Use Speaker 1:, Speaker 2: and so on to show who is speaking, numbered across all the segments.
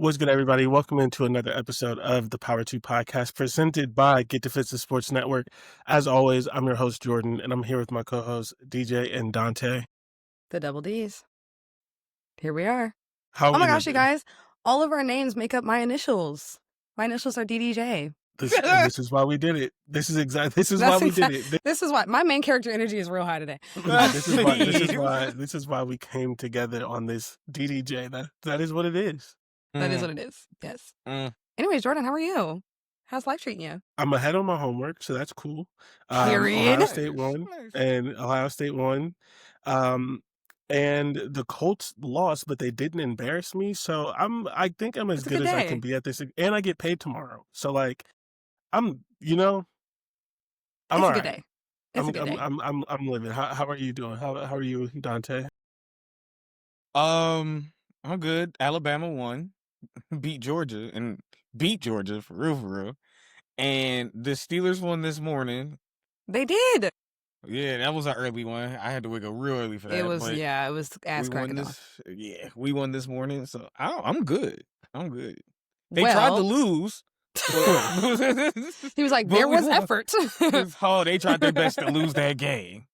Speaker 1: What's good, everybody? Welcome into another episode of the Power 2 podcast presented by Get Defensive Sports Network. As always, I'm your host, Jordan, and I'm here with my co-hosts, DJ and Dante.
Speaker 2: The double D's. Here we are.
Speaker 1: How
Speaker 2: Oh my gosh, you guys. All of our names make up my initials. My initials are DDJ.
Speaker 1: This is why we did it. This is why we did it.
Speaker 2: This is why my main character energy is real high today.
Speaker 1: This is why we came together on this DDJ. That is what it is.
Speaker 2: That is what it is. Yes. Anyways, Jordan, how are you? How's life treating you?
Speaker 1: I'm ahead on my homework, so that's cool.
Speaker 2: Period.
Speaker 1: Ohio State won. And the Colts lost, but they didn't embarrass me. So I think I'm as good as I can be at this. And I get paid tomorrow. So like I'm all right.
Speaker 2: A good day. It's a good day.
Speaker 1: I'm living. How are you doing? How are you, Dante?
Speaker 3: I'm good. Alabama won. Beat Georgia for real. And the Steelers won this morning.
Speaker 2: They did.
Speaker 3: Yeah, that was an early one. I had to wake up real early for that.
Speaker 2: It was ass cracking on.
Speaker 3: Yeah, we won this morning, so I'm good. They tried to lose.
Speaker 2: He was like, there was effort.
Speaker 3: They tried their best to lose that game.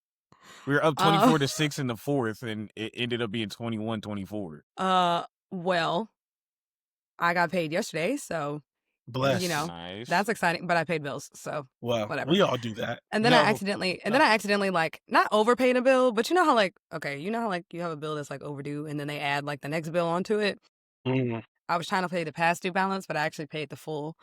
Speaker 3: We were up 24-6 in the fourth, and it ended up being 21-24.
Speaker 2: Well, I got paid yesterday, so
Speaker 1: bless.
Speaker 3: Nice.
Speaker 2: That's exciting. But I paid bills, so whatever.
Speaker 1: We all do that.
Speaker 2: And then I accidentally like not overpaid a bill, but you know how like you have a bill that's like overdue, and then they add like the next bill onto it.
Speaker 1: Mm.
Speaker 2: I was trying to pay the past due balance, but I actually paid the full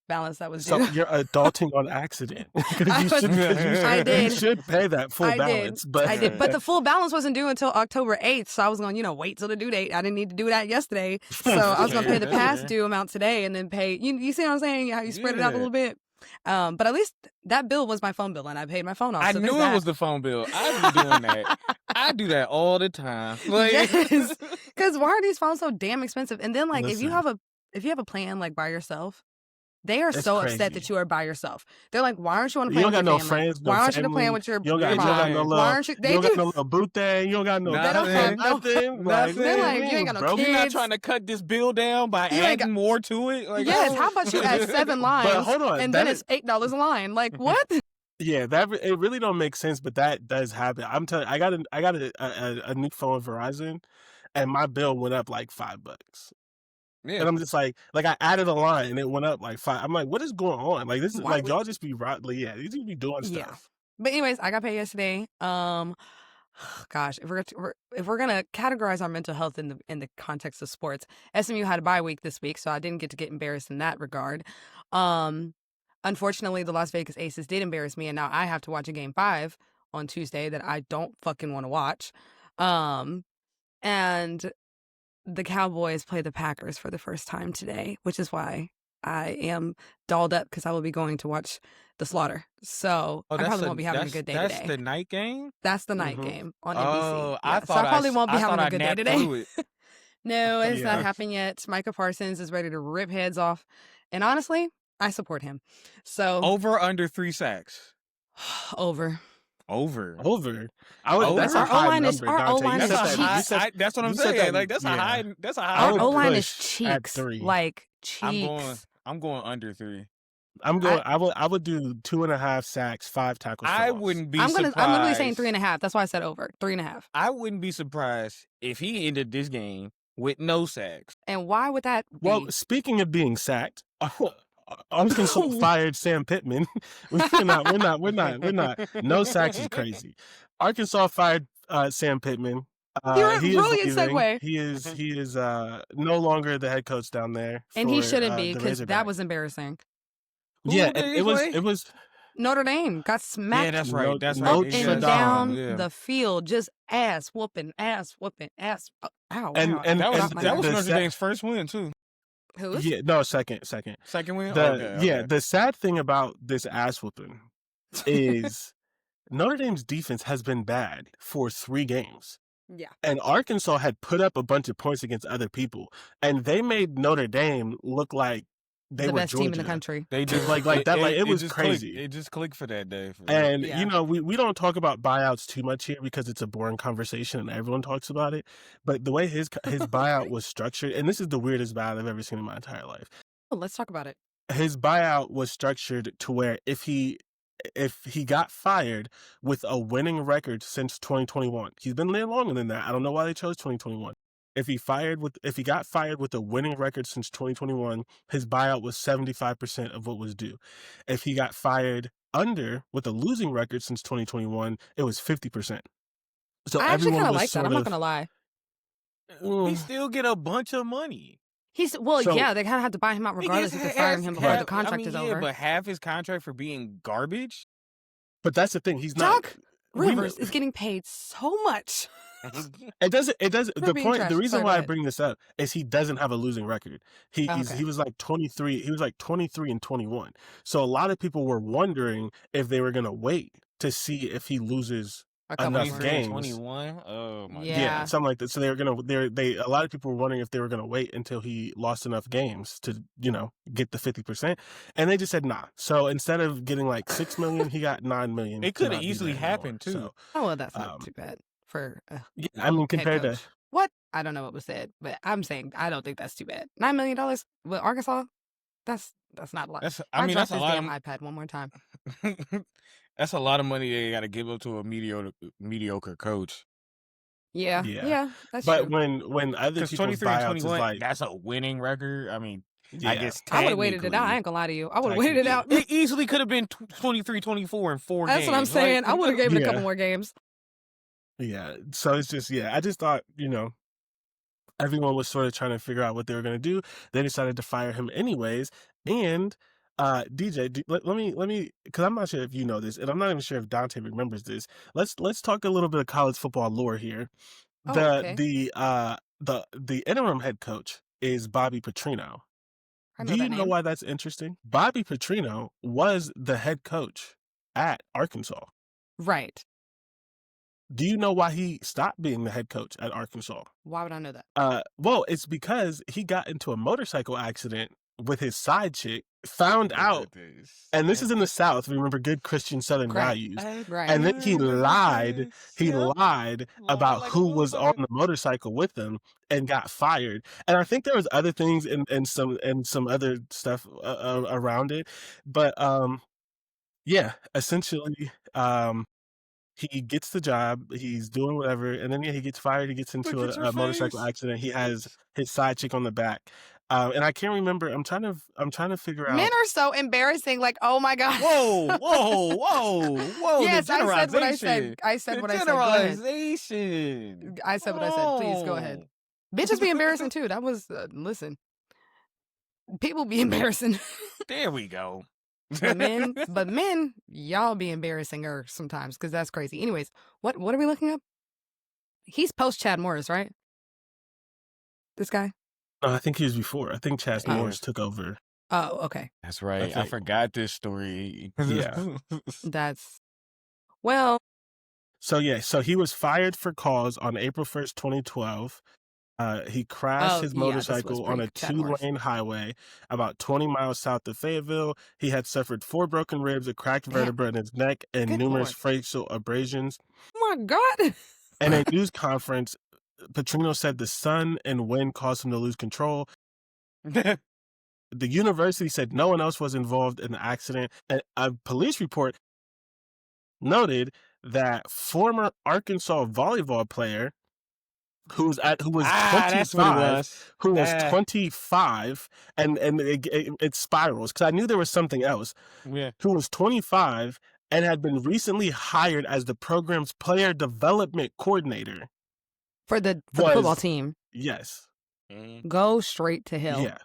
Speaker 2: balance that was due.
Speaker 1: So you're adulting on accident.
Speaker 2: I did.
Speaker 1: You should pay that full balance. But
Speaker 2: I did. But the full balance wasn't due until October 8th. So I was going to, wait till the due date. I didn't need to do that yesterday. So I was going to pay the past due amount today and then pay. You see what I'm saying? How you spread it out a little bit. But at least that bill was my phone bill and I paid my phone off.
Speaker 3: I knew it was the phone bill. I be doing that. I do that all the time.
Speaker 2: Yes. Because why are these phones so damn expensive? And then like if you have a plan like by yourself, they are so upset that you are by yourself. They're like, why aren't you on a plan with your family?
Speaker 1: Friends,
Speaker 2: why aren't you on a plan with your
Speaker 1: mom? You don't got no little boot thing. You don't got no
Speaker 2: nothing. They're like, you ain't got no kids.
Speaker 3: You're not trying to cut this bill down by adding more to it? Like,
Speaker 2: yes, how about you add 7 lines
Speaker 1: but hold on,
Speaker 2: and then it's $8 a line? Like, what?
Speaker 1: Yeah, it really don't make sense, but that does happen. I'm telling you, I got a new phone with Verizon, and my bill went up like $5. Yeah. And I'm just like I added a line and it went up like 5. I'm like, what is going on? Like this is like y'all just be right. Like, yeah, you just be doing stuff.
Speaker 2: Yeah. But anyways, I got paid yesterday. Gosh, if we're gonna categorize our mental health in the context of sports, SMU had a bye week this week, so I didn't get to get embarrassed in that regard. Unfortunately, the Las Vegas Aces did embarrass me, and now I have to watch a game 5 on Tuesday that I don't fucking want to watch. And the Cowboys play the Packers for the first time today, which is why I am dolled up because I will be going to watch the slaughter. So I probably won't be having a good day today.
Speaker 3: That's the night game?
Speaker 2: That's the night game on NBC.
Speaker 3: I probably won't be having a good day today.
Speaker 2: No, it's not happening yet. Micah Parsons is ready to rip heads off. And honestly, I support him. So
Speaker 3: over under 3 sacks.
Speaker 2: Over.
Speaker 1: That's a high number.
Speaker 2: Our O-line is cheeks.
Speaker 3: That's what I'm saying. Like that's a high.
Speaker 2: Our O-line is cheeks. Like cheeks.
Speaker 3: I'm going under 3.
Speaker 1: I would do 2.5 sacks, 5 tackles.
Speaker 3: I wouldn't be surprised.
Speaker 2: I'm literally saying 3.5. That's why I said over. 3.5.
Speaker 3: I wouldn't be surprised if he ended this game with no sacks.
Speaker 2: And why would that be?
Speaker 1: Well, speaking of being sacked, Arkansas fired Sam Pittman. We're not. No sacks is crazy. Arkansas fired Sam Pittman.
Speaker 2: Brilliant segue.
Speaker 1: He is no longer the head coach down there.
Speaker 2: And he shouldn't be because that was embarrassing.
Speaker 1: It was.
Speaker 2: Notre Dame got smacked.
Speaker 3: Yeah, that's right. That's
Speaker 2: right. Up
Speaker 3: right.
Speaker 2: and down the field, just ass whooping. Ow!
Speaker 3: And that was Notre Dame's first win too.
Speaker 2: Who?
Speaker 1: Yeah, no, second
Speaker 3: win.
Speaker 1: The sad thing about this ass whooping is Notre Dame's defense has been bad for 3 games.
Speaker 2: Yeah,
Speaker 1: and Arkansas had put up a bunch of points against other people, and they made Notre Dame look like They
Speaker 2: the
Speaker 1: were
Speaker 2: best
Speaker 1: Georgia.
Speaker 2: team in the country.
Speaker 3: They just
Speaker 1: like that. Like it was
Speaker 3: just
Speaker 1: crazy.
Speaker 3: It just clicked for that day.
Speaker 1: And
Speaker 2: Yeah.
Speaker 1: you know, we don't talk about buyouts too much here because it's a boring conversation and everyone talks about it. But the way his buyout was structured, and this is the weirdest buyout I've ever seen in my entire life.
Speaker 2: Oh, let's talk about it.
Speaker 1: His buyout was structured to where if he got fired with a winning record since 2021, he's been there longer than that. I don't know why they chose 2021. If he got fired with a winning record since 2021, his buyout was 75% of what was due. If he got fired with a losing record since 2021, it was 50%. So
Speaker 2: I actually kind
Speaker 1: everyone
Speaker 2: of
Speaker 1: was
Speaker 2: like that. I'm not gonna lie.
Speaker 3: He still get a bunch of money.
Speaker 2: Yeah, they kind of have to buy him out regardless if they're firing him before the contract is over.
Speaker 3: But half his contract for being garbage.
Speaker 1: But that's the thing. He's
Speaker 2: Doc Rivers is getting paid so much.
Speaker 1: It doesn't. The reason why I
Speaker 2: ahead.
Speaker 1: bring this up is he doesn't have a losing record. He was like 23. He was like 23 and 21. So a lot of people were wondering if they were gonna wait to see if he loses enough games.
Speaker 3: 21. Oh my.
Speaker 1: Yeah, something like that. So a lot of people were wondering if they were gonna wait until he lost enough games to get the 50%, and they just said nah. So instead of getting like $6 million, he got $9 million.
Speaker 3: It could have easily happened too.
Speaker 1: So,
Speaker 2: well, that's not too bad for.
Speaker 1: I mean, compared to
Speaker 2: what I don't know what was said, but I'm saying I don't think that's too bad. $9 million with Arkansas, that's not a lot.
Speaker 3: That's a lot of
Speaker 2: iPad one more time.
Speaker 3: That's a lot of money they got to give up to a mediocre coach.
Speaker 2: Yeah. That's
Speaker 1: but
Speaker 2: true.
Speaker 1: when other people's buyouts is like
Speaker 3: that's a winning record. I mean, I guess
Speaker 2: I would have waited it out. I ain't gonna lie to you. I would have waited it out.
Speaker 3: It easily could have been 23-24 in 4 games.
Speaker 2: That's what I'm saying. I would have gave it a couple more games.
Speaker 1: Yeah. So it's just I just thought everyone was sort of trying to figure out what they were going to do. They decided to fire him anyways. And DJ, let me, because I'm not sure if you know this, and I'm not even sure if Dante remembers this. Let's talk a little bit of college football lore here. The interim head coach is Bobby Petrino. Do you know why that's interesting? Bobby Petrino was the head coach at Arkansas.
Speaker 2: Right.
Speaker 1: Do you know why he stopped being the head coach at Arkansas?
Speaker 2: Why would I know that?
Speaker 1: Well, it's because he got into a motorcycle accident with his side chick, found out, and this is in the South, remember, good Christian Southern values.
Speaker 2: Right.
Speaker 1: And then he lied about who was on the motorcycle with him and got fired. And I think there was other things and some other stuff around it. But essentially, he gets the job, he's doing whatever, and then he gets fired, he gets into a motorcycle accident, he has his side chick on the back. And I can't remember, I'm trying to figure out.
Speaker 2: Men are so embarrassing, like, oh my God.
Speaker 3: Whoa.
Speaker 2: Yes, I said what I said. I said what I said. Go ahead.
Speaker 3: Generalization.
Speaker 2: I said what I said. Please go ahead. Bitches be embarrassing too. That was, listen. People be embarrassing.
Speaker 3: There we go.
Speaker 2: But men, y'all be embarrassing sometimes because that's crazy. Anyways, what are we looking up? He's post Chad Morris, right? This guy?
Speaker 1: No, I think he was before. I think Chad Morris took over.
Speaker 2: Oh, okay.
Speaker 3: That's right. I forgot this story.
Speaker 1: Yeah. So he was fired for cause on April 1st, 2012. He crashed his motorcycle on a 2-lane highway about 20 miles south of Fayetteville. He had suffered 4 broken ribs, a cracked vertebra in his neck, and numerous facial abrasions.
Speaker 2: Oh my God.
Speaker 1: In a news conference, Petrino said the sun and wind caused him to lose control. The university said no one else was involved in the accident. And a police report noted that former Arkansas volleyball player who was 25, and it spirals because I knew there was something else.
Speaker 3: Yeah.
Speaker 1: Who was 25 and had been recently hired as the program's player development coordinator
Speaker 2: for the football team.
Speaker 1: Yes.
Speaker 2: Go straight to hell.
Speaker 1: Yeah.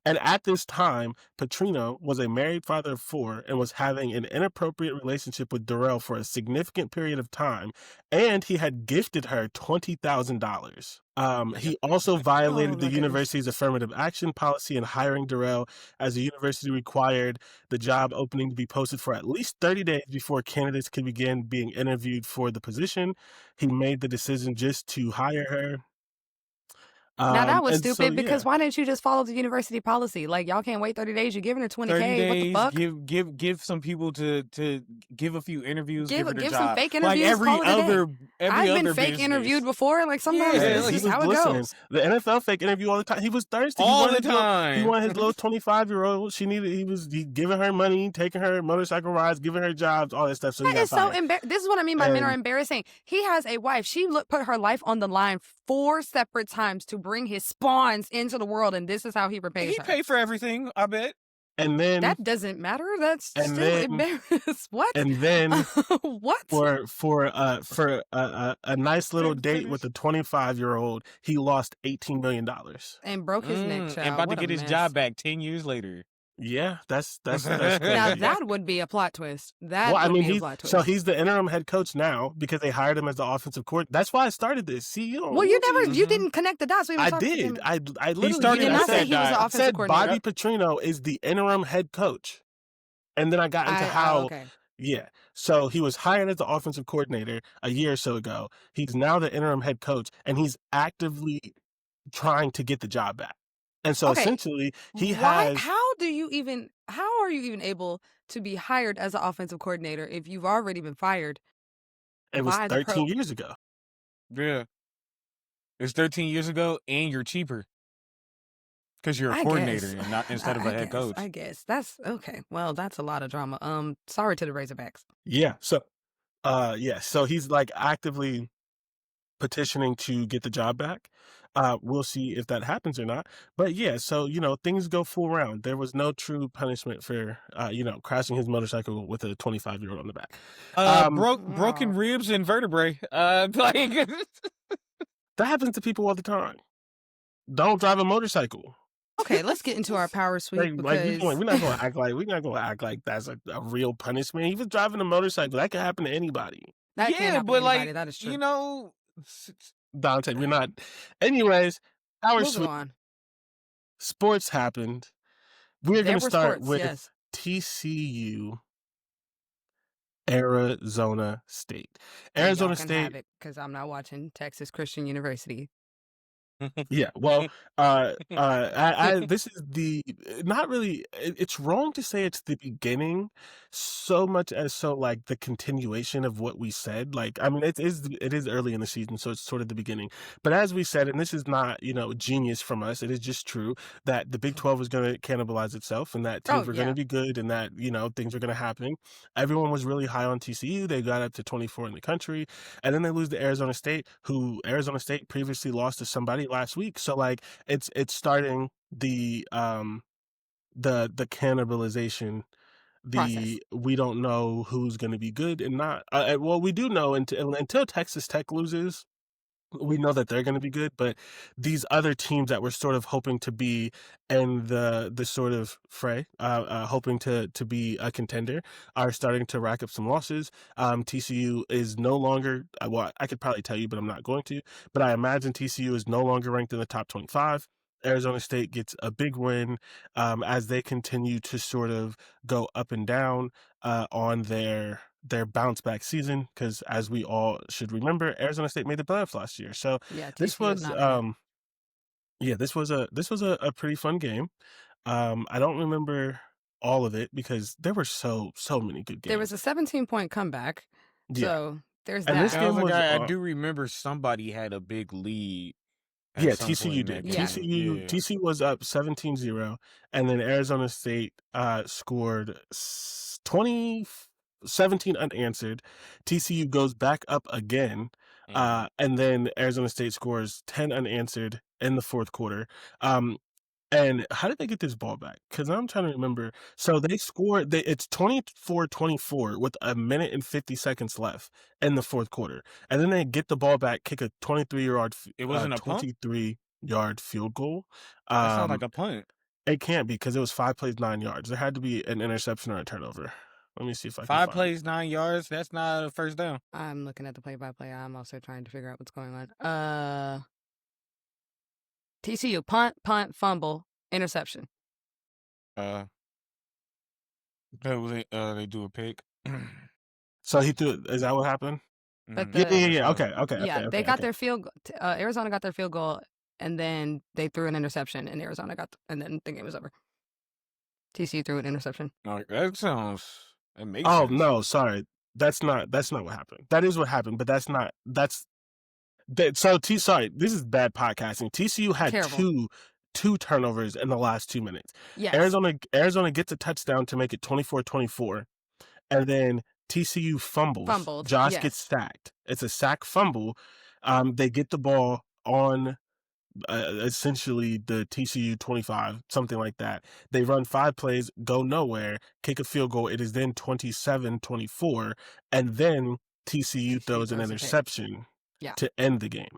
Speaker 1: And at this time, Petrino was a married father of 4 and was having an inappropriate relationship with Darrell for a significant period of time, and he had gifted her $20,000. He also violated the university's affirmative action policy in hiring Darrell, as the university required the job opening to be posted for at least 30 days before candidates could begin being interviewed for the position. He made the decision just to hire her.
Speaker 2: Now that was
Speaker 1: And so,
Speaker 2: stupid because
Speaker 1: yeah.
Speaker 2: why didn't you just follow the university policy? Like y'all can't wait 30 days. You're giving her
Speaker 3: 30
Speaker 2: $20K.
Speaker 3: days,
Speaker 2: What the fuck?
Speaker 3: give some people to give a few interviews, give her the
Speaker 2: Give
Speaker 3: job.
Speaker 2: some fake
Speaker 3: Like
Speaker 2: interviews. Call it a day.
Speaker 3: every
Speaker 2: I've been
Speaker 3: other
Speaker 2: fake
Speaker 3: business.
Speaker 2: interviewed before. Like sometimes
Speaker 3: Yeah,
Speaker 2: this
Speaker 3: like,
Speaker 2: is how it goes.
Speaker 1: The NFL fake interview all the time. He was thirsty.
Speaker 3: All
Speaker 1: he
Speaker 3: the time.
Speaker 1: He wanted his little 25-year-old. He was giving her money, taking her motorcycle rides, giving her jobs, all that stuff. So
Speaker 2: That is so
Speaker 1: fired.
Speaker 2: This is what I mean by men are
Speaker 1: And-
Speaker 2: embarrassing. He has a wife. She put her life on the line 4 separate times to bring his spawns into the world, and this is how he repays
Speaker 3: He
Speaker 2: her.
Speaker 3: paid for everything, I bet.
Speaker 1: And then
Speaker 2: That doesn't matter. That's
Speaker 1: and
Speaker 2: still
Speaker 1: then-
Speaker 2: embarrassing. What?
Speaker 1: And then
Speaker 2: what?
Speaker 1: for a nice little date with a 25-year-old, he lost $18 million.
Speaker 2: And broke his neck, child.
Speaker 3: And about
Speaker 2: What
Speaker 3: to
Speaker 2: a
Speaker 3: get his
Speaker 2: mess.
Speaker 3: job back 10 years later.
Speaker 1: Yeah, that's crazy.
Speaker 2: Now that would be a plot twist. That would be a plot twist.
Speaker 1: So he's the interim head coach now because they hired him as the offensive coordinator. That's why I started this. See, you don't.
Speaker 2: Well, you didn't connect the dots. We
Speaker 1: I
Speaker 2: talked to
Speaker 1: did.
Speaker 2: him.
Speaker 1: I literally
Speaker 3: started
Speaker 2: You did not
Speaker 3: I
Speaker 2: say
Speaker 3: said
Speaker 2: he was the
Speaker 3: that.
Speaker 1: I
Speaker 2: offensive
Speaker 1: said
Speaker 2: coordinator.
Speaker 1: Bobby Petrino is the interim head coach, and then I got into how.
Speaker 2: Okay.
Speaker 1: Yeah. So he was hired as the offensive coordinator a year or so ago. He's now the interim head coach, and he's actively trying to get the job back. And so essentially,
Speaker 2: How are you even able to be hired as an offensive coordinator if you've already been fired?
Speaker 1: It was
Speaker 2: by the
Speaker 1: 13 years ago.
Speaker 3: Yeah. It's 13 years ago, and you're cheaper. Because you're a
Speaker 2: I
Speaker 3: coordinator
Speaker 2: guess.
Speaker 3: and not instead of a head coach.
Speaker 2: I guess. That's okay. Well, that's a lot of drama. Sorry to the Razorbacks.
Speaker 1: Yeah. So, So he's like actively petitioning to get the job back. We'll see if that happens or not. But yeah, so things go full round. There was no true punishment for crashing his motorcycle with a 25-year-old on the back.
Speaker 3: Broken ribs and vertebrae. Like
Speaker 1: That happens to people all the time. Don't drive a motorcycle.
Speaker 2: Okay, let's get into our power sweep because
Speaker 1: we're not gonna act like that's a real punishment. He was driving a motorcycle. That could happen to anybody.
Speaker 2: that can't happen to anybody. That is true.
Speaker 1: Dante, we're not. Anyways, power
Speaker 2: Moving
Speaker 1: sweep.
Speaker 2: on.
Speaker 1: Sports happened. We're
Speaker 2: There
Speaker 1: going to
Speaker 2: were
Speaker 1: start
Speaker 2: sports,
Speaker 1: with
Speaker 2: yes.
Speaker 1: TCU, Arizona State.
Speaker 2: And
Speaker 1: Arizona
Speaker 2: y'all can
Speaker 1: State.
Speaker 2: have it because I'm not watching Texas Christian University.
Speaker 1: Yeah, well, this is not really. It's wrong to say it's the beginning, so much as like the continuation of what we said. Like, I mean, it is early in the season, so it's sort of the beginning. But as we said, and this is not genius from us, it is just true that the Big 12 is going to cannibalize itself, and that teams were going to be good, and that things are going to happen. Everyone was really high on TCU. They got up to 24 in the country, and then they lose to Arizona State, who Arizona State previously lost to somebody last week. So like it's starting the cannibalization,
Speaker 2: Process.
Speaker 1: we don't know who's going to be good and not. Well, we do know until Texas Tech loses, we know that they're going to be good, but these other teams that we're sort of hoping to be in the sort of fray, hoping to be a contender, are starting to rack up some losses. TCU is no longer, well, I could probably tell you, but I'm not going to, but I imagine TCU is no longer ranked in the top 25. Arizona State gets a big win as they continue to sort of go up and down on their bounce back season, because as we all should remember, Arizona State made the playoffs last year. So
Speaker 2: Yeah,
Speaker 1: this
Speaker 2: TCU
Speaker 1: was this was a pretty fun game. I don't remember all of it because there were so many good games.
Speaker 2: There was a 17-point comeback.
Speaker 1: Yeah.
Speaker 2: So there's
Speaker 1: And
Speaker 2: that.
Speaker 1: this game was
Speaker 3: I do remember somebody had a big lead.
Speaker 1: Yeah, TCU did.
Speaker 2: Yeah.
Speaker 1: TCU was up 17-0, and then Arizona State scored 17 unanswered. TCU goes back up again, and then Arizona State scores 10 unanswered in the fourth quarter. And how did they get this ball back? Because I'm trying to remember. So they scored. It's 24-24 with a minute and 50 seconds left in the fourth quarter, and then they get the ball back, kick a 23-yard.
Speaker 3: It wasn't a punt?
Speaker 1: 23-yard field goal.
Speaker 3: That sounds like a punt.
Speaker 1: It can't be because it was 5 plays, 9 yards. There had to be an interception or a turnover. Let me see if I can
Speaker 3: 5
Speaker 1: find
Speaker 3: plays, 9 yards. That's not a first down.
Speaker 2: I'm looking at the play-by-play. I'm also trying to figure out what's going on. TCU punt, fumble, interception.
Speaker 3: That was it. They do a pick.
Speaker 1: So he threw. Is that what happened?
Speaker 2: But
Speaker 1: Yeah. Okay.
Speaker 2: Yeah,
Speaker 1: okay,
Speaker 2: they got
Speaker 1: okay.
Speaker 2: their field. Arizona got their field goal and then they threw an interception, and Arizona and then the game was over. TCU threw an interception.
Speaker 3: That makes
Speaker 1: Oh
Speaker 3: sense.
Speaker 1: no, sorry, that's not what happened. That is what happened, but that's not. Sorry, this is bad podcasting. TCU had two turnovers in the last 2 minutes.
Speaker 2: Yes.
Speaker 1: Arizona gets a touchdown to make it 24-24, and then TCU fumbled. Josh gets sacked. It's a sack fumble. They get the ball on essentially the TCU 25, something like that. They run 5 plays, go nowhere, kick a field goal. It is then 27-24, and then TCU throws an interception to end the game.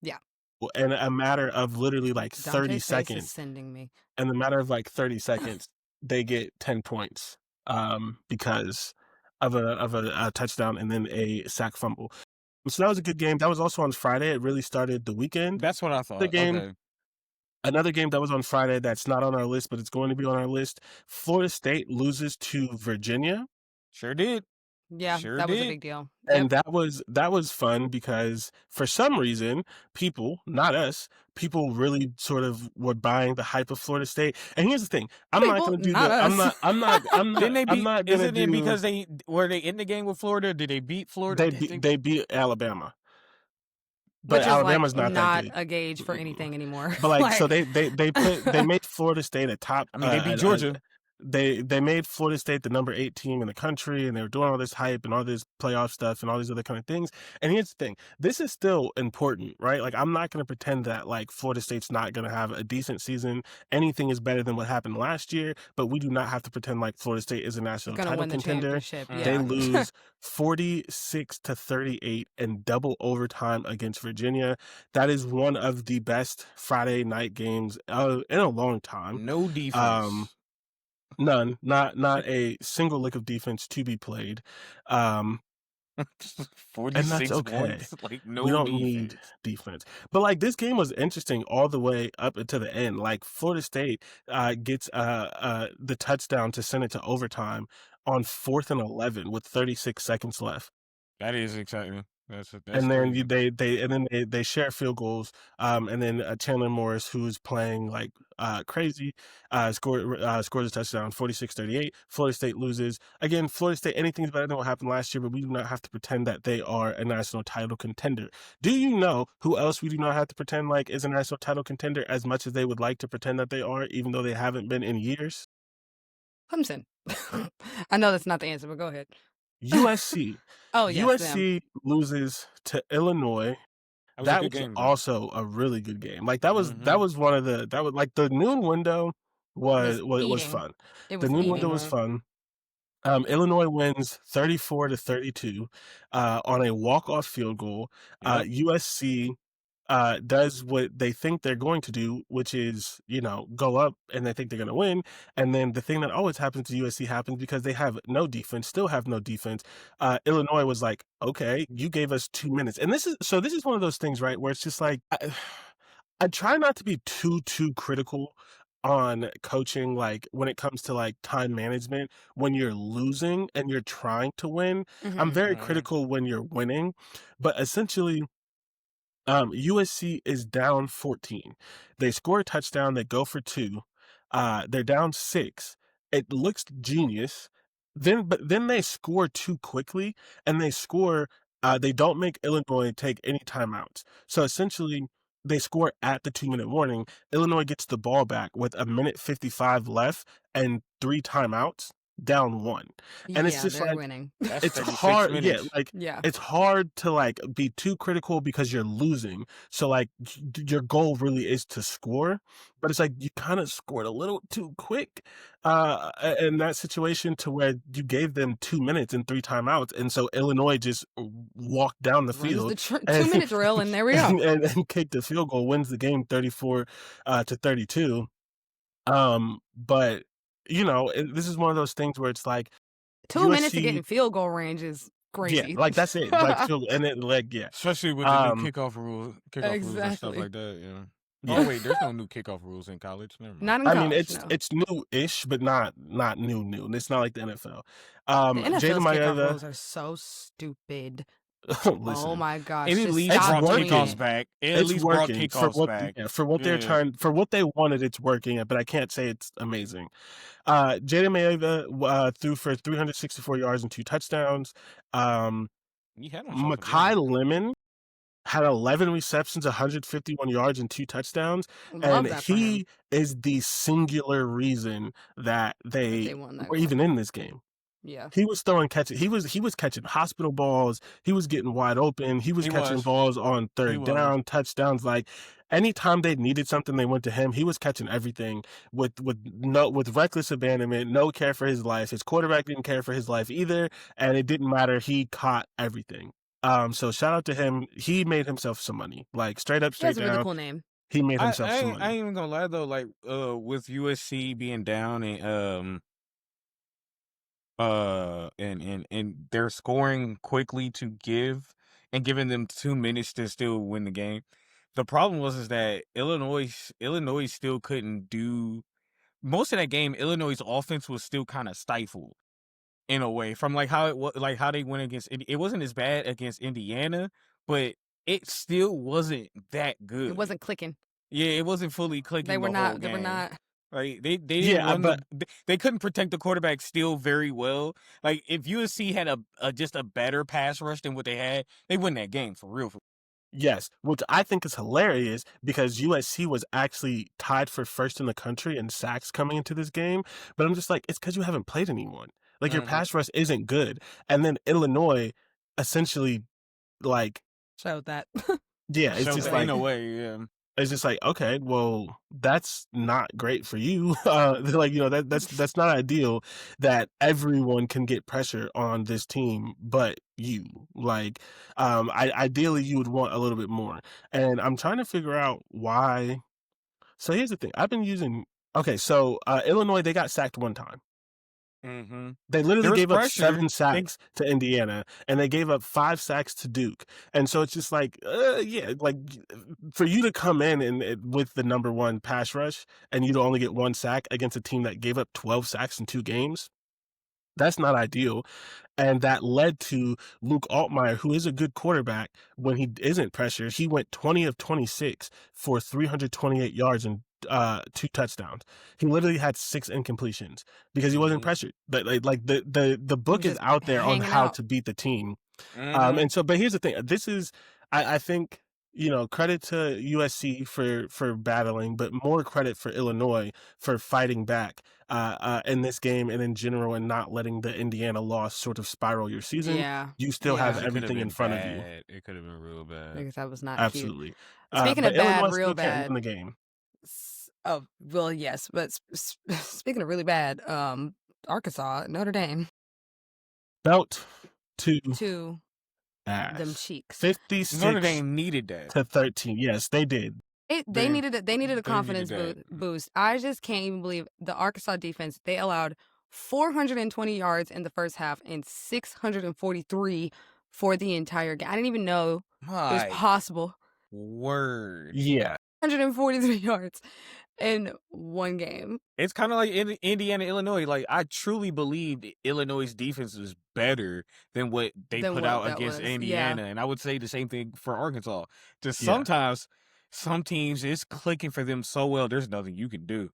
Speaker 2: Yeah.
Speaker 1: In a matter of literally like 30
Speaker 2: Dante's
Speaker 1: seconds.
Speaker 2: Face is sending me.
Speaker 1: In the matter of like 30 seconds, they get 10 points because of a touchdown and then a sack fumble. So that was a good game. That was also on Friday. It really started the weekend.
Speaker 3: That's what I thought.
Speaker 1: The game.
Speaker 3: Okay.
Speaker 1: Another game that was on Friday that's not on our list, but it's going to be on our list. Florida State loses to Virginia.
Speaker 3: Sure did.
Speaker 2: Yeah, that was a big deal.
Speaker 1: And that was fun because for some reason, people, not us, people really sort of were buying the hype of Florida State. And here's the thing: I'm not going to do that. I'm not.
Speaker 3: Didn't they beat?
Speaker 1: I'm not
Speaker 3: Isn't it because they were they in the game with Florida? Did they beat Florida?
Speaker 1: They beat Alabama.
Speaker 2: But
Speaker 1: Alabama's
Speaker 2: not
Speaker 1: that good.
Speaker 2: A gauge for anything anymore.
Speaker 1: But like, so they made Florida State a top.
Speaker 3: I mean, they beat Georgia.
Speaker 1: They made Florida State the number 8 team in the country, and they were doing all this hype and all this playoff stuff and all these other kind of things. And here's the thing: this is still important, right? Like, I'm not going to pretend that like Florida State's not going to have a decent season. Anything is better than what happened last year, but we do not have to pretend like Florida State is a national title contender. They lose 46-38 in double overtime against Virginia. That is one of the best Friday night games in a long time.
Speaker 3: No defense.
Speaker 1: None, not a single lick of defense to be played.
Speaker 3: 46
Speaker 1: and that's okay.
Speaker 3: points. Like, no
Speaker 1: we don't
Speaker 3: defense.
Speaker 1: need defense. But like, this game was interesting all the way up to the end. Like, Florida State gets the touchdown to send it to overtime on 4th and 11 with 36 seconds left.
Speaker 3: That is exciting.
Speaker 1: And then they share field goals. And then Chandler Morris, who's playing like crazy, scores a touchdown, 46-38. Florida State loses. Again, Florida State, anything's better than what happened last year, but we do not have to pretend that they are a national title contender. Do you know who else we do not have to pretend like is a national title contender as much as they would like to pretend that they are, even though they haven't been in years?
Speaker 2: Clemson. I know that's not the answer, but go ahead.
Speaker 1: USC.
Speaker 2: Oh, yes,
Speaker 1: USC loses to Illinois. That was also a really good game. Like, that was one of the noon window was fun. The noon window was fun. Illinois wins 34-32 on a walk-off field goal. USC does what they think they're going to do, which is, go up and they think they're going to win. And then the thing that always happens to USC happens because they have no defense, still have no defense. Illinois was like, okay, you gave us 2 minutes. And this is one of those things, right, where it's just like, I try not to be too critical on coaching, like when it comes to like time management, when you're losing and you're trying to win. I'm very critical when you're winning, but essentially, USC is down 14. They score a touchdown. They go for 2. They're down 6. It looks genius. But then they score too quickly, and they score. They don't make Illinois take any timeouts. So essentially, they score at the 2-minute warning. Illinois gets the ball back with 1:55 left and 3 timeouts. Down 1. And it's just like
Speaker 2: winning.
Speaker 1: It's hard. It's hard to like be too critical because you're losing. So like your goal really is to score, but it's like you kind of scored a little too quick in that situation to where you gave them 2 minutes and 3 timeouts, and so Illinois just walked down the field.
Speaker 2: The 2-minute drill, and there we go.
Speaker 1: and kicked the field goal, wins the game 34-32. But this is one of those things where it's like
Speaker 2: 2 minutes to get in field goal range is crazy.
Speaker 1: Yeah, like that's it. Like and it
Speaker 3: especially with the new kickoff rules and stuff like that. Yeah. Oh wait, there's no new kickoff rules in college. Never mind.
Speaker 2: Not in college.
Speaker 1: It's new-ish, but not new. It's not like the NFL.
Speaker 2: The NFL's kickoff rules are so stupid.
Speaker 1: Listen,
Speaker 2: Oh my gosh!
Speaker 3: It at
Speaker 2: Just
Speaker 3: least
Speaker 2: stop
Speaker 3: brought
Speaker 2: doing
Speaker 3: kickoffs
Speaker 2: it.
Speaker 3: back. It at
Speaker 1: it's
Speaker 3: least brought
Speaker 1: working
Speaker 3: kickoffs back.
Speaker 1: for what they're trying for what they wanted. It's working, but I can't say it's amazing. Jaden Mayeva threw for 364 yards and 2 touchdowns.
Speaker 3: He had himself a
Speaker 1: Mekhi
Speaker 3: game.
Speaker 1: Lemon had 11 receptions, 151 yards, and 2 touchdowns.
Speaker 2: Love
Speaker 1: And
Speaker 2: that for him.
Speaker 1: he is the singular reason that they
Speaker 2: won that
Speaker 1: were
Speaker 2: game.
Speaker 1: even in this game.
Speaker 2: Yeah.
Speaker 1: He was catching. He was catching hospital balls. He was getting wide open. He was catching balls on third down, touchdowns. Like anytime they needed something, they went to him. He was catching everything with reckless abandonment, no care for his life. His quarterback didn't care for his life either, and it didn't matter. He caught everything. So shout out to him. He made himself some money. Like straight up,
Speaker 2: He has
Speaker 1: straight
Speaker 2: a really
Speaker 1: down.
Speaker 2: cool name.
Speaker 1: He made himself some money.
Speaker 3: I ain't even gonna lie though. Like with USC being down and they're scoring quickly to giving them 2 minutes to still win the game. The problem was that Illinois still couldn't do most of that game. Illinois' offense was still kind of stifled in a way from like how it was, like how they went against it wasn't as bad against Indiana, but it still wasn't that good.
Speaker 2: It wasn't clicking.
Speaker 3: Yeah, it wasn't fully clicking.
Speaker 2: They were
Speaker 3: the
Speaker 2: not.
Speaker 3: whole
Speaker 2: They
Speaker 3: game.
Speaker 2: were not.
Speaker 3: Like they didn't run they couldn't protect the quarterback still very well. Like if USC had just a better pass rush than what they had, they win that game for real.
Speaker 1: Yes, which I think is hilarious because USC was actually tied for first in the country in sacks coming into this game. But I'm just like, it's because you haven't played anyone. Like your pass rush isn't good. And then Illinois essentially like
Speaker 2: showed that.
Speaker 1: Yeah, it's just like
Speaker 3: in a way, yeah.
Speaker 1: It's just like, okay, well, that's not great for you. Like, that's not ideal that everyone can get pressure on this team, but you. Like, ideally, you would want a little bit more. And I'm trying to figure out why. So here's the thing. I've been using. Okay, so Illinois, they got sacked one time.
Speaker 3: Mm-hmm.
Speaker 1: They literally gave up 7 sacks to Indiana, and they gave up 5 sacks to Duke. And so it's just like, like for you to come in and with the number 1 pass rush, and you to only get 1 sack against a team that gave up 12 sacks in 2 games, that's not ideal. And that led to Luke Altmaier, who is a good quarterback when he isn't pressured. He went 20 of 26 for 328 yards and 2 touchdowns. He literally had 6 incompletions because he wasn't pressured. But like the book is out there on how to beat the team. And so, but here's the thing. This is, I think, credit to USC for battling, but more credit for Illinois for fighting back in this game and in general, and not letting the Indiana loss sort of spiral your season.
Speaker 2: Yeah,
Speaker 1: you still have everything in front of you.
Speaker 3: It could have been real bad
Speaker 2: because that was not
Speaker 1: absolutely
Speaker 2: cute. Speaking of
Speaker 1: Illinois
Speaker 2: bad, real bad
Speaker 1: in the game.
Speaker 2: Oh well, yes, but speaking of really bad, Arkansas, Notre Dame,
Speaker 1: belt to
Speaker 2: them cheeks.
Speaker 1: 56
Speaker 3: Notre Dame needed that
Speaker 1: to 13. Yes, they did.
Speaker 2: They needed it. They needed a confidence boost. I just can't even believe the Arkansas defense. They allowed 420 yards in the first half and 643 for the entire game. I didn't even know it was possible.
Speaker 3: Word.
Speaker 1: Yeah.
Speaker 2: 143 yards in one game.
Speaker 3: It's kind of like in Indiana, Illinois. Like I truly believed Illinois' defense was better than what they put out against Indiana, and I would say the same thing for Arkansas. Just sometimes some teams it's clicking for them so well. There's nothing you can do.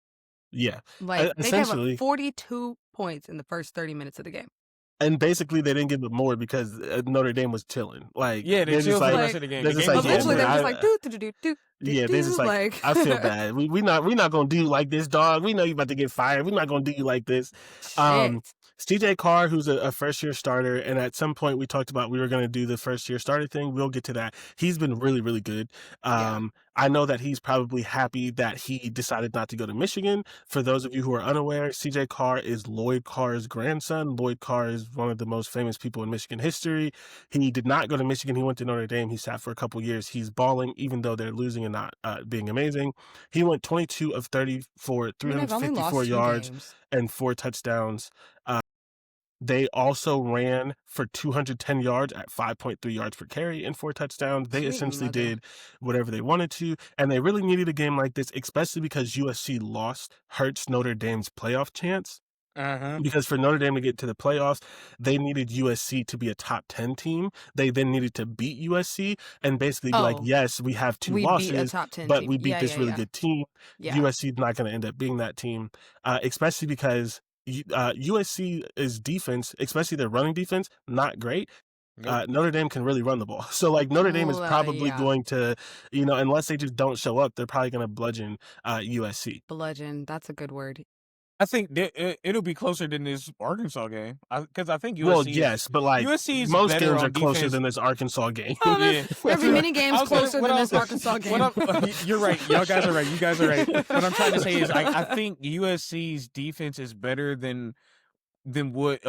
Speaker 1: Yeah,
Speaker 2: like they gave up 42 points in the first 30 minutes of the game.
Speaker 1: And basically, they didn't give up more because Notre Dame was chilling. Like,
Speaker 3: yeah, they chilled for the rest of the game.
Speaker 2: Eventually, they were just like,
Speaker 1: yeah, they're just like, I feel bad. We not gonna do you like this, dog. We know you about to get fired. We're not gonna do you like this. CJ Carr, who's a first year starter, and at some point we talked about we were gonna do the first year starter thing. We'll get to that. He's been really, really good. I know that he's probably happy that he decided not to go to Michigan. For those of you who are unaware, CJ Carr is Lloyd Carr's grandson. Lloyd Carr is one of the most famous people in Michigan history. He did not go to Michigan. He went to Notre Dame. He sat for a couple years. He's balling, even though they're losing and not being amazing. He went 22 of 30 for 354 yards and 4 touchdowns. They also ran for 210 yards at 5.3 yards per carry and 4 touchdowns. They essentially did whatever they wanted to, and they really needed a game like this, especially because USC lost hurts Notre Dame's playoff chance. Because for Notre Dame to get to the playoffs, they needed USC to be a top 10 team. They then needed to beat USC and basically be like, yes, we have 2 losses,
Speaker 2: beat a top 10
Speaker 1: but
Speaker 2: team.
Speaker 1: we beat this really good team.
Speaker 2: Yeah.
Speaker 1: USC is not going to end up being that team, especially because USC is defense, especially their running defense, not great. Nope. Notre Dame can really run the ball. So, like, Notre Dame is probably going to, unless they just don't show up, they're probably going to bludgeon USC.
Speaker 2: Bludgeon, that's a good word.
Speaker 3: I think it'll be closer than this Arkansas game because I think USC.
Speaker 1: Well, yes, but like
Speaker 3: USC's
Speaker 1: most games are
Speaker 3: defense.
Speaker 1: closer than this Arkansas game.
Speaker 2: Every mini game's closer than this Arkansas game.
Speaker 3: You're right. Y'all guys are right. You guys are right. What I'm trying to say is, I think USC's defense is better than what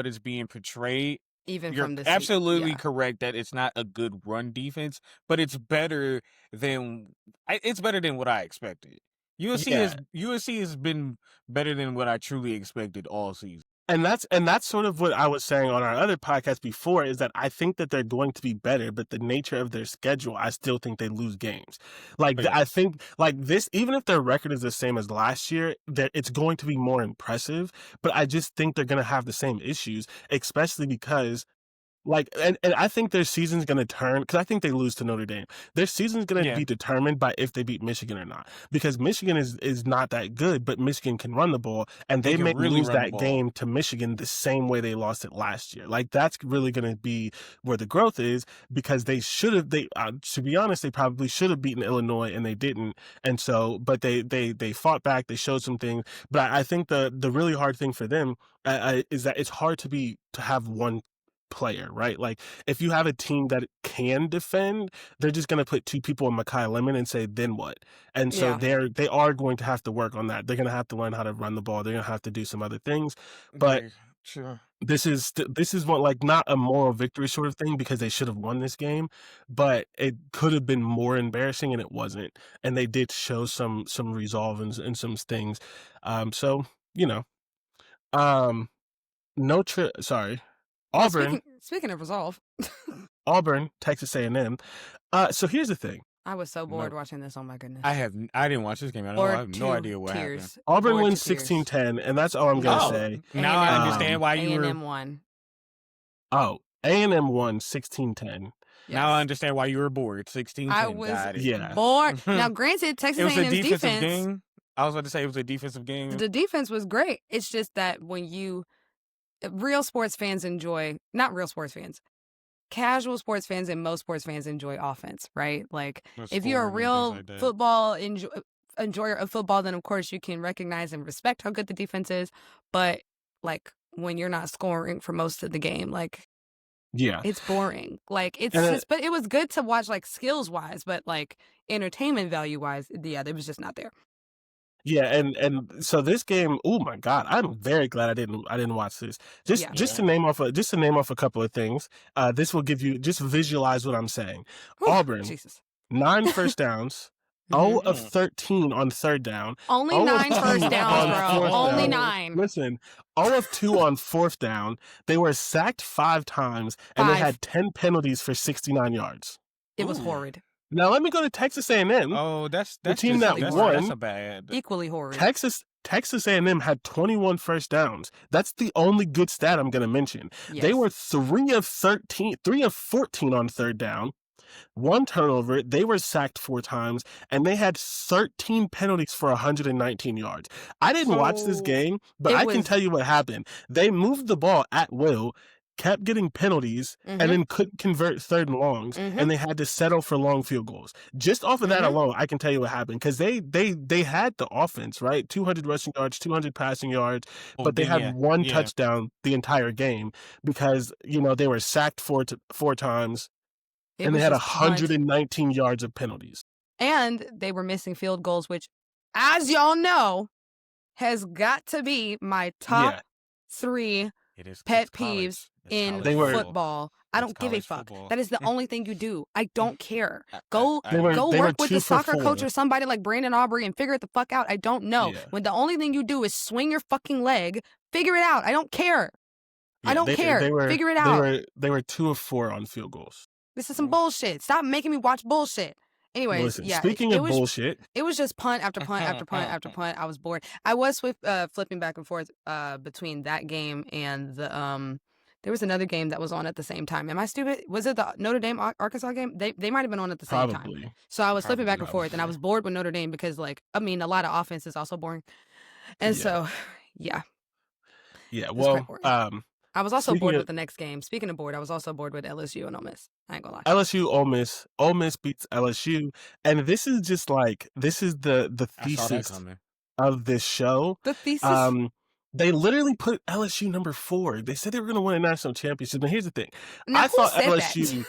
Speaker 3: is being portrayed.
Speaker 2: Even
Speaker 3: You're
Speaker 2: from the
Speaker 3: absolutely correct that it's not a good run defense, but it's better than what I expected. USC has been better than what I truly expected all season.
Speaker 1: And that's sort of what I was saying on our other podcast before, is that I think that they're going to be better, but the nature of their schedule, I still think they lose games. Like, I think like this, even if their record is the same as last year, it's going to be more impressive, but I just think they're going to have the same issues, especially because like, and I think their season's going to turn, because I think they lose to Notre Dame. Their season's going to be determined by if they beat Michigan or not, because Michigan is not that good, but Michigan can run the ball, and they may really lose that game to Michigan the same way they lost it last year. Like, that's really going to be where the growth is, because they should have, to be honest, they probably should have beaten Illinois, and they didn't. And so, but they fought back, they showed some things. But I think the really hard thing for them is that it's hard to have one player, right? Like, if you have a team that can defend, they're just going to put 2 people in Mekhi Lemon and say, then what? And so they are going to have to work on that. They're going to have to learn how to run the ball. They're going to have to do some other things. But this is what, like, not a moral victory sort of thing, because they should have won this game, but it could have been more embarrassing, and it wasn't. And they did show some resolve and some things. So, sorry. Auburn.
Speaker 2: Speaking of resolve.
Speaker 1: Auburn, Texas A&M. So here's the thing.
Speaker 2: I was so bored watching this. Oh my goodness.
Speaker 3: I didn't watch this game. I have no idea what happened.
Speaker 1: Auburn wins 16-10, and that's all I'm gonna say.
Speaker 3: Now I understand why you were.
Speaker 2: A&M won.
Speaker 1: Oh, A&M won 16-10.
Speaker 3: Yes. Now I understand why you were bored. 16-10.
Speaker 2: I was bored. Now, granted, Texas A&M's defense.
Speaker 3: Game. I was about to say it was a defensive game.
Speaker 2: The defense was great. It's just that when real sports fans not real sports fans, casual sports fans and most sports fans enjoy offense, right? Like, if you're a real football enjoyer of football, then of course you can recognize and respect how good the defense is. But like, when you're not scoring for most of the game, like, it's boring. Like, but it was good to watch, like, skills wise, but like entertainment value wise, it was just not there.
Speaker 1: Yeah, and so this game, oh my God, I'm very glad I didn't watch this. Just to name off a couple of things. This will give you, just visualize what I'm saying.
Speaker 2: Ooh,
Speaker 1: Auburn,
Speaker 2: Jesus.
Speaker 1: 9 first downs, 0 of 13 on third down.
Speaker 2: Only 9 first downs, bro. Only 9.
Speaker 1: Listen, 0 of 2 on fourth down. They were sacked 5 times, and they had 10 penalties for 69 yards.
Speaker 2: It was horrid.
Speaker 1: Now let me go to Texas A&M.
Speaker 3: Oh, that's
Speaker 1: the team that won.
Speaker 3: That's a bad.
Speaker 2: Equally horrid.
Speaker 1: Texas A&M had 21 first downs. That's the only good stat I'm going to mention. Yes. They were 3 of 14 on third down. 1 turnover. They were sacked 4 times, and they had 13 penalties for 119 yards. I didn't watch this game, but I can tell you what happened. They moved the ball at will, kept getting penalties, and then couldn't convert third and longs, and they had to settle for long field goals. Just off of that alone, I can tell you what happened, because they had the offense, right? 200 rushing yards, 200 passing yards, but they had 1 touchdown the entire game, because they were sacked 4 times, and they had 119 yards of penalties.
Speaker 2: And they were missing field goals, which, as y'all know, has got to be my top 3 pet peeves in football. I don't give a fuck. Football. That is the only thing you do. I don't care. Go work with the soccer coach or somebody like Brandon Aubrey and figure it the fuck out. I don't know. Yeah. When the only thing you do is swing your fucking leg, figure it out. I don't care. Yeah, I don't care. Figure it out.
Speaker 1: They were 2 of 4 on field goals.
Speaker 2: This is some bullshit. Stop making me watch bullshit. Anyways,
Speaker 1: Listen,
Speaker 2: yeah,
Speaker 1: speaking of bullshit,
Speaker 2: it was just punt after punt after punt after punt. I was bored. I was flipping back and forth between that game and the there was another game that was on at the same time. Am I stupid? Was it the Notre Dame Arkansas game? They might have been on at the same time. So I was flipping back and forth, and I was bored with Notre Dame because, like, I mean, a lot of offense is also boring, and so yeah. Well, I was also bored with the next game. Speaking of bored, I was also bored with LSU and Ole Miss. I ain't gonna lie.
Speaker 1: LSU, Ole Miss. Ole Miss beats LSU, and this is just like the thesis of this show.
Speaker 2: The thesis.
Speaker 1: They literally put LSU number 4. They said they were going to win a national championship. And here's the thing.
Speaker 2: Now,
Speaker 1: I thought LSU,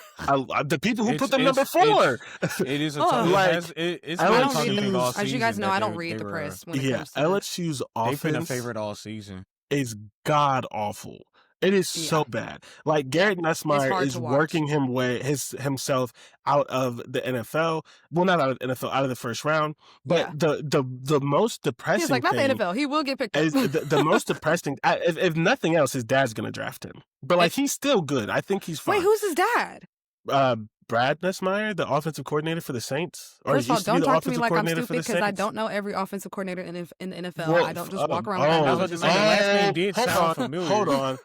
Speaker 1: the people who put them number 4.
Speaker 3: It is a tough, it's been a tough thing all season.
Speaker 2: As you guys know, I don't read the press when it comes to
Speaker 1: LSU's offense.
Speaker 3: They've been a favorite all season.
Speaker 1: Is god awful. It is so bad. Like Garrett Nussmeier is working himself out of the NFL. Well, not out of the NFL, out of the first round. But the most depressing
Speaker 2: He's like, not the NFL. He will get picked up.
Speaker 1: The most depressing, if nothing else, his dad's going to draft him. But like, he's still good. I think he's fine.
Speaker 2: Wait, who's his dad?
Speaker 1: Brad Nussmeier, the offensive coordinator for the Saints.
Speaker 2: First of all, don't talk to me like I'm stupid because I don't know every offensive coordinator in the NFL. Well, I don't just walk around with that knowledge.
Speaker 3: The last name did sound familiar.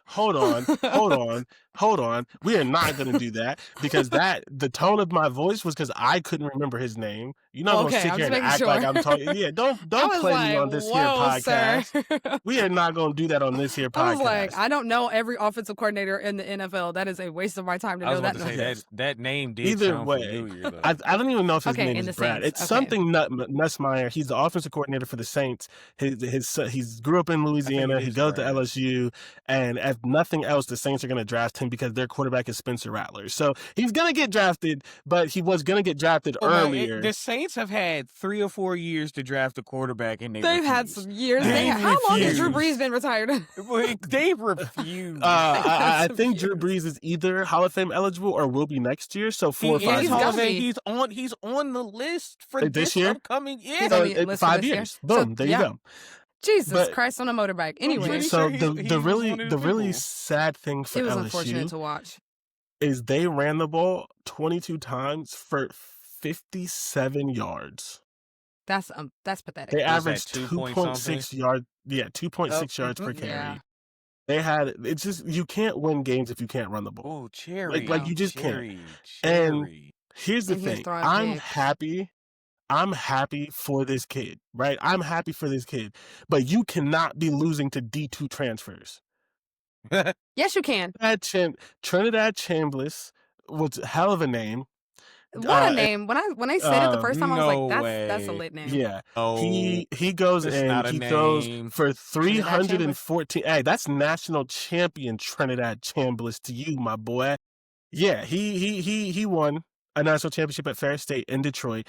Speaker 1: Hold on. We are not going to do that because the tone of my voice was because I couldn't remember his name. You're not going to sit here and act like I'm talking. Yeah, don't play me on this here podcast. We are not going to do that on this here podcast.
Speaker 2: I was like, I don't know every offensive coordinator in the NFL. That is a waste of my time to know that.
Speaker 3: I was about to say that name did
Speaker 1: Either
Speaker 3: sound
Speaker 1: way,
Speaker 3: familiar. Though.
Speaker 1: I don't even know if his name is Brad. It's something Nussmeier. He's the offensive coordinator for the Saints. He's grew up in Louisiana. He goes to LSU, and if nothing else, the Saints are going to draft him because their quarterback is Spencer Rattler. So he's going to get drafted, but he was going to get drafted earlier.
Speaker 3: The Saints have had 3 or 4 years to draft a quarterback, and they've
Speaker 2: had some years. How long has Drew Brees been retired?
Speaker 3: They refused.
Speaker 1: I think Drew Brees is either Hall of Fame eligible or will be next year. So 4 or 5
Speaker 3: years. He's on the list for this year upcoming year.
Speaker 1: 5 years. Boom. There you go.
Speaker 2: Jesus Christ on a motorbike. Anyway,
Speaker 1: so the really sad thing for LSU,
Speaker 2: it was unfortunate to watch,
Speaker 1: is they ran the ball 22 times for 57 yards.
Speaker 2: That's pathetic.
Speaker 1: They averaged 2.6 yards. Yeah, 2.6 yards per carry. Yeah. They had it's just you can't win games if you can't run the ball.
Speaker 3: Oh, Cherry!
Speaker 1: Like you just can't. And here's the thing: I'm happy for this kid, right? I'm happy for this kid, but you cannot be losing to D2 transfers.
Speaker 2: Yes, you can.
Speaker 1: Trinidad Chambliss was a hell of a name.
Speaker 2: What a name! When I said it the first time, I was like, "That's a lit name."
Speaker 1: Yeah, he goes in. He throws for 314. Hey, that's national champion Trinidad Chambliss to you, my boy. Yeah, he won a national championship at Ferris State in Detroit.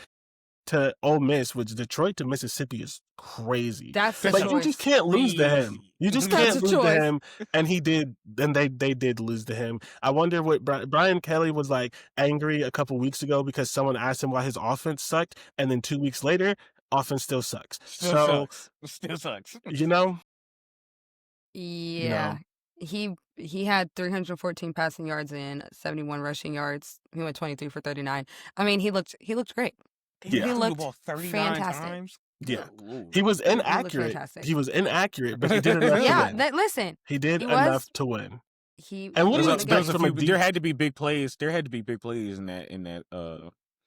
Speaker 1: To Ole Miss, which Detroit to Mississippi is crazy. But you just can't lose to him. You just can't lose to him. And he did, and they did lose to him. I wonder what Brian Kelly was like angry a couple weeks ago because someone asked him why his offense sucked, and then 2 weeks later, offense still sucks.
Speaker 3: Still sucks.
Speaker 1: You know?
Speaker 2: Yeah. He had 314 passing yards and 71 rushing yards. He went 23 for 39. I mean, he looked great. He looked fantastic.
Speaker 3: Times?
Speaker 1: Yeah, he was inaccurate. He was inaccurate, but he did enough.
Speaker 2: Listen,
Speaker 1: he did enough to win.
Speaker 2: And
Speaker 1: what do you expect from a
Speaker 3: there had to be big plays. There had to be big plays in that.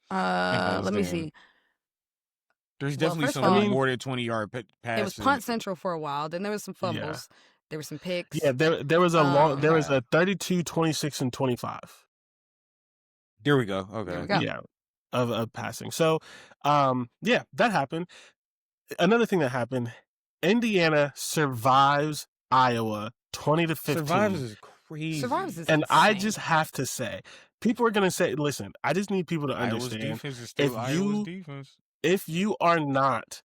Speaker 2: Let me see.
Speaker 3: There's definitely some more than 20-yard passes.
Speaker 2: It was punt central for a while. Then there was some fumbles. Yeah. There were some picks.
Speaker 1: Yeah, there was a 32, 26, and 25.
Speaker 3: There we go. Okay.
Speaker 2: There we go.
Speaker 1: Yeah. Of passing. So, that happened. Another thing that happened, Indiana survives Iowa 20-15.
Speaker 3: Survives is crazy.
Speaker 2: Survives is
Speaker 1: and
Speaker 2: insane.
Speaker 1: I just have to say, people are going to say, listen, I just need people to understand.
Speaker 3: Iowa's defense is still Iowa's defense.
Speaker 1: If you are not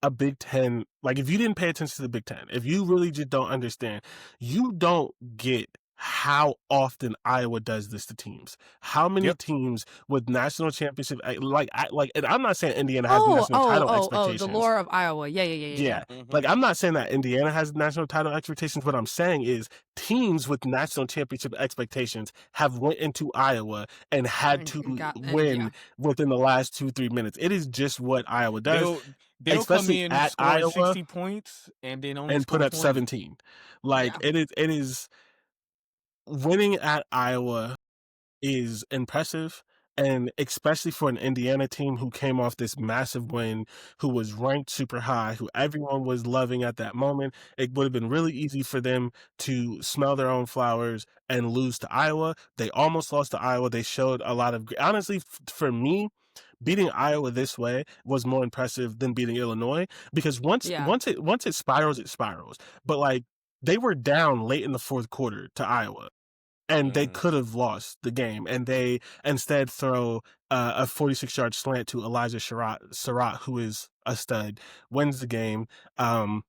Speaker 1: a Big Ten, like if you didn't pay attention to the Big Ten, if you really just don't understand, you don't get how often Iowa does this to teams. How many teams with national championship and I'm not saying Indiana has national title expectations.
Speaker 2: The lore of Iowa. Yeah.
Speaker 1: Like, I'm not saying that Indiana has national title expectations. What I'm saying is teams with national championship expectations have went into Iowa and had to win within the last 2-3 minutes. It is just what Iowa does.
Speaker 3: They'll come in at score Iowa 60 points and then only
Speaker 1: put up
Speaker 3: 20.
Speaker 1: 17. Like, it is winning at Iowa is impressive, and especially for an Indiana team who came off this massive win, who was ranked super high, who everyone was loving at that moment. It would have been really easy for them to smell their own flowers and lose to Iowa. They almost lost to Iowa. They showed a lot of, honestly, for me, beating Iowa this way was more impressive than beating Illinois, because once it spirals, it spirals. But like, they were down late in the fourth quarter to Iowa, and they could have lost the game, and they instead throw a 46-yard slant to Elijah Surratt, who is a stud, wins the game, and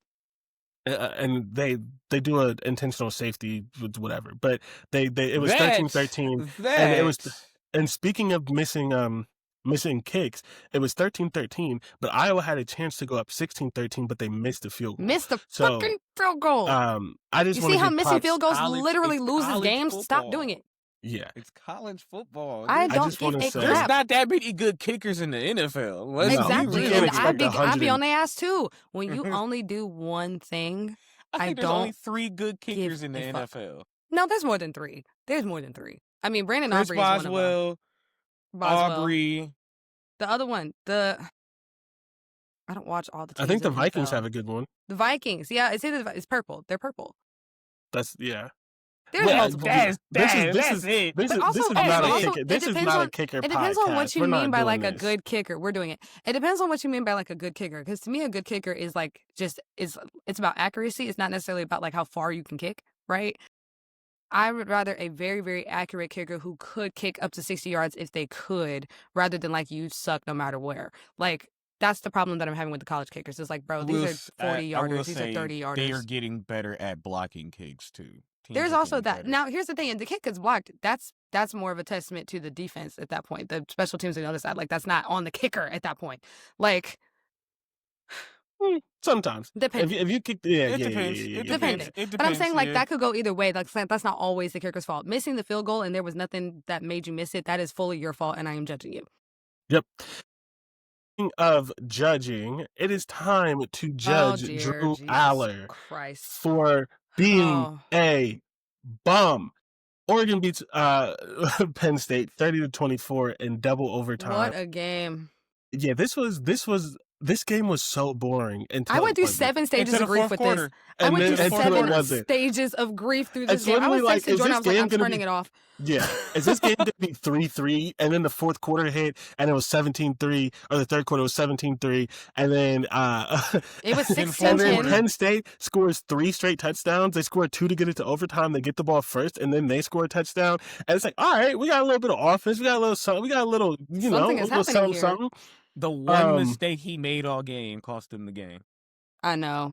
Speaker 1: they do an intentional safety, whatever. But it was 13-13, and it was. And speaking of missing kicks, it was 13-13, but Iowa had a chance to go up 16-13, but they missed the field goal.
Speaker 2: Fucking field goal.
Speaker 1: I just
Speaker 2: you see how missing field goals literally loses games? Football. Stop doing it.
Speaker 1: Yeah,
Speaker 3: it's college football.
Speaker 2: I don't give a crap.
Speaker 3: There's not that many good kickers in the NFL.
Speaker 2: Exactly, and I'd be on their ass too. When you only do one thing,
Speaker 3: I think there's only 3 good kickers in the NFL.
Speaker 2: No, there's more than 3. There's more than 3. I mean, Brandon Aubrey is one of them.
Speaker 3: Aubrey.
Speaker 2: The other one, I don't watch all the teams.
Speaker 1: I think the Vikings have a good one.
Speaker 2: The Vikings, yeah, it's purple. They're purple.
Speaker 1: That's yeah.
Speaker 2: There's multiple.
Speaker 1: This is not a kicker. This is not a kicker.
Speaker 2: It depends on what you mean by like a good kicker. We're doing it. It depends on what you mean by like a good kicker. Because to me, a good kicker is like it's about accuracy. It's not necessarily about like how far you can kick, right? I would rather a very, very accurate kicker who could kick up to 60 yards if they could, tthather than like you suck no matter where. Like, that's the problem that I'm having with the college kickers. It's like, bro, these are 40-yarders, these are 30-yarders.
Speaker 3: They are getting better at blocking kicks too.
Speaker 2: There's also that. Better. Now, here's the thing. If the kick is blocked, that's more of a testament to the defense at that point. The special teams on the other side, like, that's not on the kicker at that point. Like...
Speaker 1: Sometimes.
Speaker 2: Depending.
Speaker 1: If you kick,
Speaker 3: it depends.
Speaker 2: Depending. But I'm saying, like, that could go either way. Like, that's not always the kicker's fault. Missing the field goal and there was nothing that made you miss it, that is fully your fault, and I am judging you.
Speaker 1: Yep. Speaking of judging, it is time to judge Drew Allar for being a bum. Oregon beats Penn State 30-24 in double overtime.
Speaker 2: What a game.
Speaker 1: Yeah, this game was so boring.
Speaker 2: I went through 7 stages of grief with this. I went through 7 stages of grief through this game. I was texting Jordan, I was like, I'm turning it off.
Speaker 1: Yeah. Is this game going to be 3-3? And then the fourth quarter hit, and it was 17-3, or the third quarter was 17-3, and then...
Speaker 2: it was 16-10.
Speaker 1: And then Penn State scores 3 straight touchdowns. They score 2 to get it to overtime. They get the ball first, and then they score a touchdown. And it's like, all right, we got a little bit of offense. We got a little something. We got a little, something.
Speaker 3: The one mistake he made all game cost him the game.
Speaker 2: I know.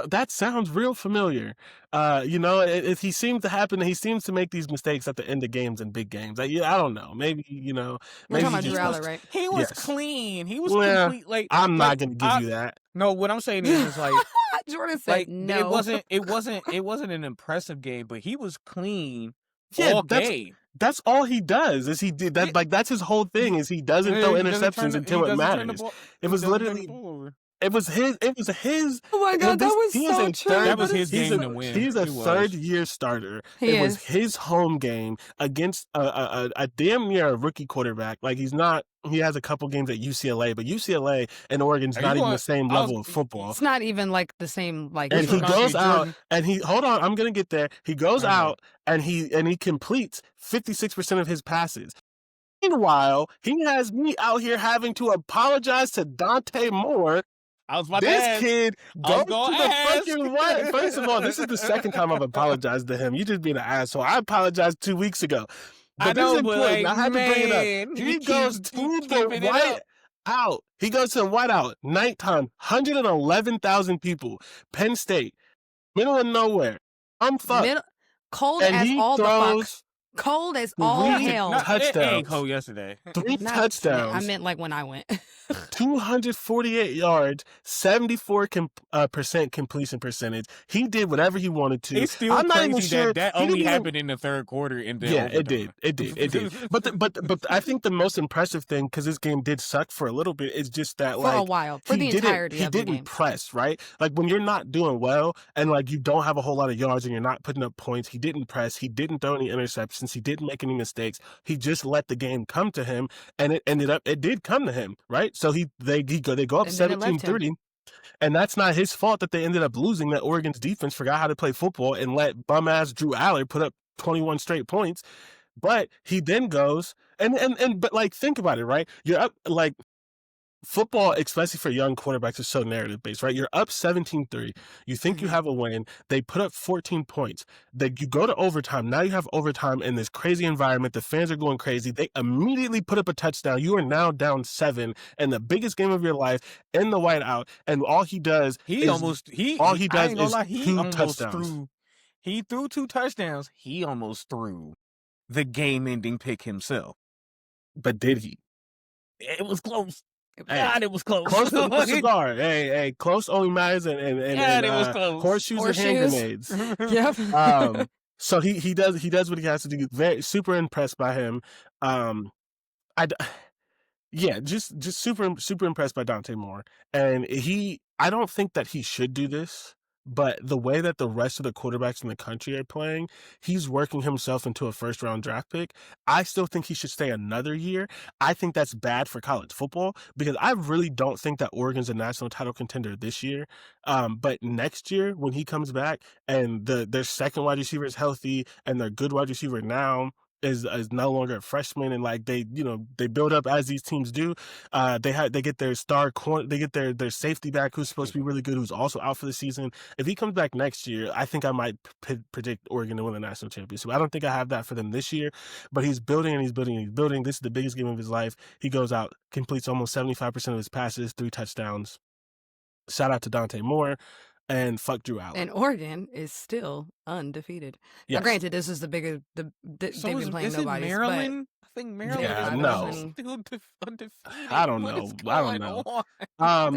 Speaker 1: That sounds real familiar. He seems to happen. He seems to make these mistakes at the end of games and big games. I don't know. Maybe,
Speaker 2: We're talking about Drew Allar, right?
Speaker 3: He was clean. He was complete. Like,
Speaker 1: I'm not going to give you that.
Speaker 3: No, what I'm saying is like
Speaker 2: Jordan said no.
Speaker 3: It wasn't an impressive game, but he was clean all game.
Speaker 1: That's all he does. Is he did that? Like, that's his whole thing. Is he doesn't throw interceptions until it matters. It was literally. It was his.
Speaker 2: Oh my God, that was so true.
Speaker 3: That was his game to win.
Speaker 1: He's a third-year starter. It was his home game against a damn near rookie quarterback. Like, he's not. He has a couple games at UCLA, but UCLA and Oregon's not even the same level of football.
Speaker 2: It's not even like the same. Like,
Speaker 1: and he goes out and hold on, I'm gonna get there. He goes out and he completes 56% of his passes. Meanwhile, he has me out here having to apologize to Dante Moore. This kid goes to the fucking what? First of all, this is the second time I've apologized to him. You just being an asshole. I apologized 2 weeks ago. But this is important. I had to bring it up. He goes to the white out. He goes to the white out. Nighttime. 111,000 people. Penn State. Middle of nowhere. I'm fucked.
Speaker 2: cold
Speaker 1: and
Speaker 2: as
Speaker 1: he
Speaker 2: all the fuck.
Speaker 1: throws
Speaker 2: Cold as all hell.
Speaker 3: It ain't cold yesterday.
Speaker 1: 3 touchdowns.
Speaker 2: I meant like when I went.
Speaker 1: 248 yards, 74% completion percentage. He did whatever he wanted to.
Speaker 3: It's still
Speaker 1: I'm not
Speaker 3: crazy
Speaker 1: even sure
Speaker 3: that only happened in the third quarter. In the overtime.
Speaker 1: It did. But I think the most impressive thing, because this game did suck for a little bit, is just that
Speaker 2: for a while, for the entirety of the game.
Speaker 1: He didn't press, right? Like when you're not doing well and like you don't have a whole lot of yards and you're not putting up points, he didn't press. He didn't throw any interceptions. He didn't make any mistakes. He just let the game come to him, and it did come to him, right? So they go up 17-30, and that's not his fault that they ended up losing. That Oregon's defense forgot how to play football and let bum ass Drew Allar put up 21 straight points. But he then goes but like think about it, right? You're up like. Football, especially for young quarterbacks, is so narrative-based, right? You're up 17-3. You think you have a win. They put up 14 points. You go to overtime. Now you have overtime in this crazy environment. The fans are going crazy. They immediately put up a touchdown. You are now down 7 in the biggest game of your life in the whiteout. And all he does is two touchdowns.
Speaker 3: He threw 2 touchdowns. He almost threw the game-ending pick himself.
Speaker 1: But did he?
Speaker 3: It was close. God, it was close.
Speaker 1: Close to the cigar. Hey, close only matters and
Speaker 3: it was close.
Speaker 1: Horseshoes and hand grenades.
Speaker 2: Yep.
Speaker 1: So he does what he has to do. Super impressed by him. Just super impressed by Dante Moore. And I don't think that he should do this, but the way that the rest of the quarterbacks in the country are playing, he's working himself into a first-round draft pick. I still think he should stay another year. I think that's bad for college football because I really don't think that Oregon's a national title contender this year. But next year, when he comes back and their second wide receiver is healthy and their good wide receiver now is no longer a freshman, and like they build up as these teams do. They get their star corner, they get their safety back who's supposed to be really good, who's also out for the season. If he comes back next year, I think I might predict Oregon to win the national championship. I don't think I have that for them this year, but he's building and he's building and he's building. This is the biggest game of his life. He goes out, completes almost 75% of his passes, 3 touchdowns. Shout out to Dante Moore. And fuck Drew Allar.
Speaker 2: And Oregon is still undefeated.
Speaker 1: Yes.
Speaker 2: Now, granted, this is they've been playing nobody's.
Speaker 3: Maryland? I think Maryland is still undefeated.
Speaker 1: I don't know.
Speaker 2: They're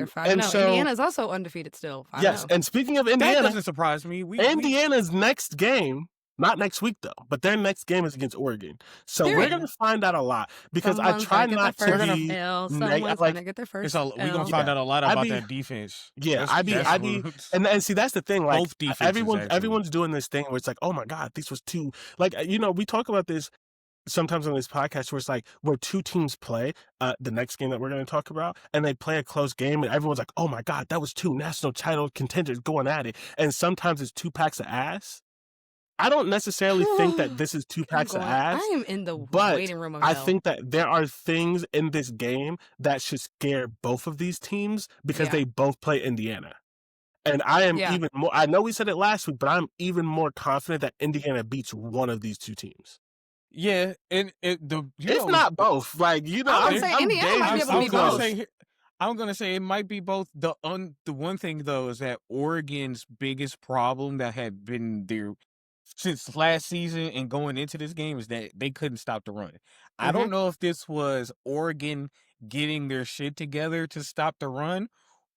Speaker 2: 5-0. So, Indiana's also undefeated still. 5-0.
Speaker 1: Yes, and speaking of Indiana,
Speaker 3: that doesn't surprise me.
Speaker 1: Indiana's next game. Not next week, though, but their next game is against Oregon. So we're going to find out a lot because I try not to be...
Speaker 2: Someone's going to get their first
Speaker 3: We're going to find out a lot about that defense.
Speaker 1: Yeah, and see, that's the thing. Like, everyone's doing this thing where it's like, oh my God, this was 2... Like, we talk about this sometimes on this podcast where it's like where 2 teams play the next game that we're going to talk about, and they play a close game, and everyone's like, oh my God, that was 2 national title contenders going at it. And sometimes it's 2 packs of ass. I don't necessarily think that this is 2 packs of ass.
Speaker 2: I am in the waiting room of hell.
Speaker 1: I think that there are things in this game that should scare both of these teams because they both play Indiana. And I am even more, I know we said it last week, but I'm even more confident that Indiana beats one of these 2 teams.
Speaker 3: Yeah, and it's
Speaker 1: not both. Like,
Speaker 2: I would say Indiana might be able to beat both.
Speaker 3: I'm gonna say it might be both. The one thing though is that Oregon's biggest problem that had been there since last season and going into this game is that they couldn't stop the run. I don't know if this was Oregon getting their shit together to stop the run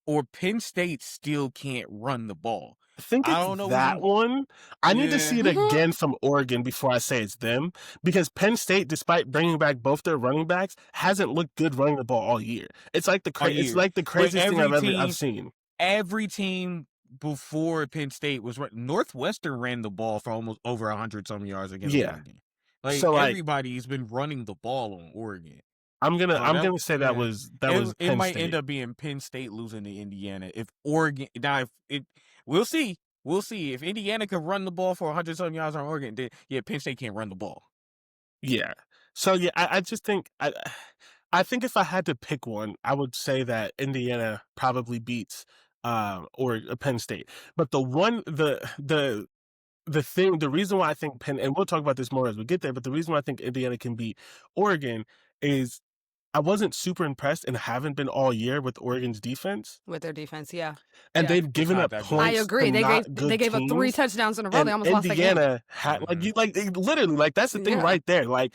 Speaker 3: or Penn State still can't run the ball.
Speaker 1: I think it's that one. I need to see it again from Oregon before I say it's them, because Penn State, despite bringing back both their running backs, hasn't looked good running the ball all year. It's like the craziest thing I've seen.
Speaker 3: Every team before Penn State was Northwestern ran the ball for almost over 100-some yards against Oregon. Everybody's been running the ball on Oregon.
Speaker 1: I'm gonna say that was Penn
Speaker 3: it might
Speaker 1: State.
Speaker 3: end up being Penn State losing to Indiana if Oregon. Now we'll see if Indiana can run the ball for 100-some yards on Oregon. Then Penn State can't run the ball.
Speaker 1: Yeah. So I just think I think if I had to pick one, I would say that Indiana probably beats or Penn State. But the reason why I think Penn, and we'll talk about this more as we get there, but the reason why I think Indiana can beat Oregon is I wasn't super impressed and haven't been all year with Oregon's defense.
Speaker 2: With their defense, yeah.
Speaker 1: And they've given up points.
Speaker 2: I agree.
Speaker 1: They
Speaker 2: gave up 3 touchdowns in a row.
Speaker 1: And
Speaker 2: they almost lost that game.
Speaker 1: Indiana had literally that's the thing right there. Like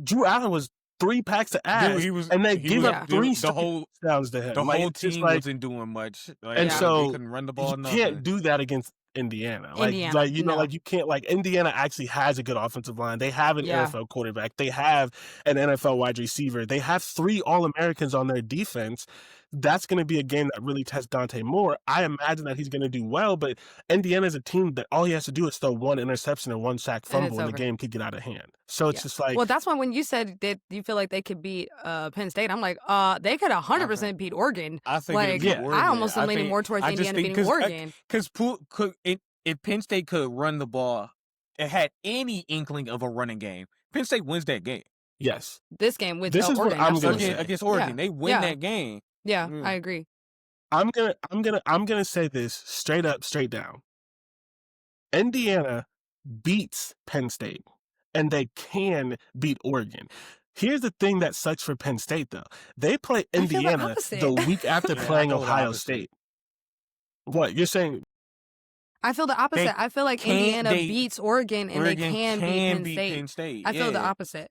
Speaker 1: Drew Allar was 3 packs to ass, and they give up 3 touchdowns to him.
Speaker 3: The whole team wasn't doing much,
Speaker 1: and so
Speaker 3: they couldn't run the ball.
Speaker 1: You can't do that against Indiana. You can't. Like Indiana actually has a good offensive line. They have an NFL quarterback. They have an NFL wide receiver. They have 3 All-Americans on their defense. That's going to be a game that really tests Dante more. I imagine that he's going to do well, but Indiana is a team that all he has to do is throw 1 interception and 1 sack fumble, and the game could get out of hand. So it's just like,
Speaker 2: well, that's why when you said that you feel like they could beat Penn State, I'm like, they could 100% beat Oregon.
Speaker 3: I think Oregon.
Speaker 2: I almost am leaning more towards Indiana beating Oregon.
Speaker 3: Because if Penn State could run the ball, it had any inkling of a running game, Penn State wins that game.
Speaker 1: Yes,
Speaker 2: this game with
Speaker 1: this is
Speaker 2: Oregon,
Speaker 1: what I'm going to say
Speaker 3: against Oregon. They win that game.
Speaker 2: Yeah, I agree.
Speaker 1: I'm gonna say this straight up, straight down. Indiana beats Penn State, and they can beat Oregon. Here's the thing that sucks for Penn State, though. They play Indiana the week after playing Ohio State. What you're saying?
Speaker 2: I feel the opposite. I feel like Indiana beats Oregon, and they can beat Penn State. I feel the opposite.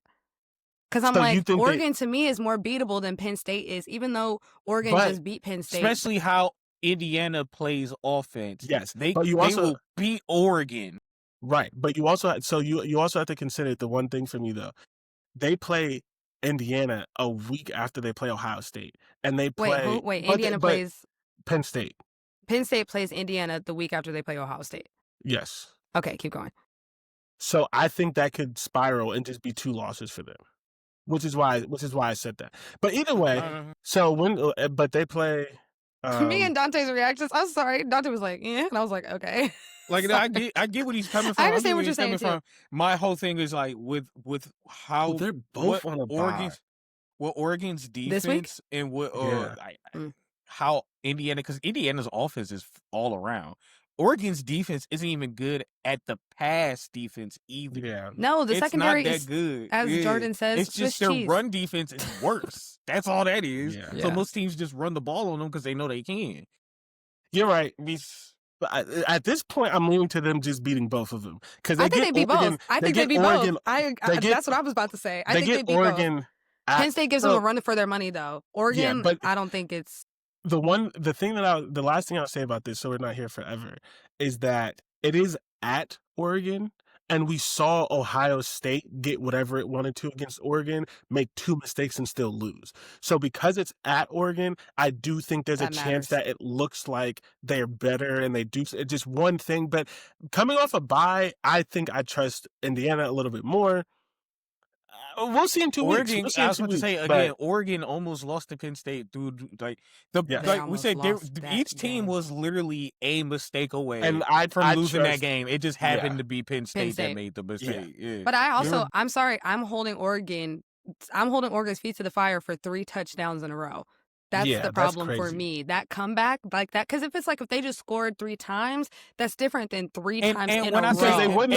Speaker 2: Because I'm like, Oregon to me is more beatable than Penn State is, even though Oregon just beat Penn State.
Speaker 3: Especially how Indiana plays offense.
Speaker 1: Yes,
Speaker 3: they will beat Oregon.
Speaker 1: Right, but you also have to consider the one thing for me though. They play Indiana a week after they play Ohio State, and they play.
Speaker 2: Wait, Indiana plays
Speaker 1: Penn State.
Speaker 2: Penn State plays Indiana the week after they play Ohio State.
Speaker 1: Yes.
Speaker 2: Okay, keep going.
Speaker 1: So I think that could spiral and just be 2 losses for them. Which is why I said that. But either way, but they play.
Speaker 2: Me and Dante's reactions. I'm sorry, Dante was like, "Yeah," and I was like, "Okay."
Speaker 3: Like I get what he's coming from.
Speaker 2: I understand what you're saying too.
Speaker 3: My whole thing is like with how
Speaker 1: they're both on a bye.
Speaker 3: Oregon's defense and how Indiana, because Indiana's offense is all around. Oregon's defense isn't even good at the pass defense either.
Speaker 1: Yeah.
Speaker 2: No, the secondary
Speaker 3: is not that good.
Speaker 2: As Jordan says,
Speaker 3: it's just their run defense is worse. That's all that is.
Speaker 1: Yeah.
Speaker 3: So most teams just run the ball on them because they know they can.
Speaker 1: You're right. At this point, I'm leaning to them just beating both of them because
Speaker 2: I think they beat both. I think they beat both. That's what I was about to say. I think they beat
Speaker 1: Oregon.
Speaker 2: Both. Penn State gives them a run for their money, though. Oregon, but I don't think it's.
Speaker 1: The last thing I'll say about this, so we're not here forever, is that it is at Oregon, and we saw Ohio State get whatever it wanted to against Oregon, make 2 mistakes and still lose. So because it's at Oregon, I do think there's a chance that it looks like they're better and they do just one thing. But coming off a bye, I think I trust Indiana a little bit more. We'll see in 2 weeks. We'll see
Speaker 3: I was going to say again, Oregon almost lost to Penn State, dude. Like we said, each team was literally a mistake away from losing that game. It just happened to be Penn State that made the mistake. Yeah.
Speaker 2: But I'm sorry, I'm holding Oregon's feet to the fire for 3 touchdowns in a row. That's the problem for me. That comeback like that, because if they just scored 3 times, that's different than 3 times in a row.
Speaker 1: They wouldn't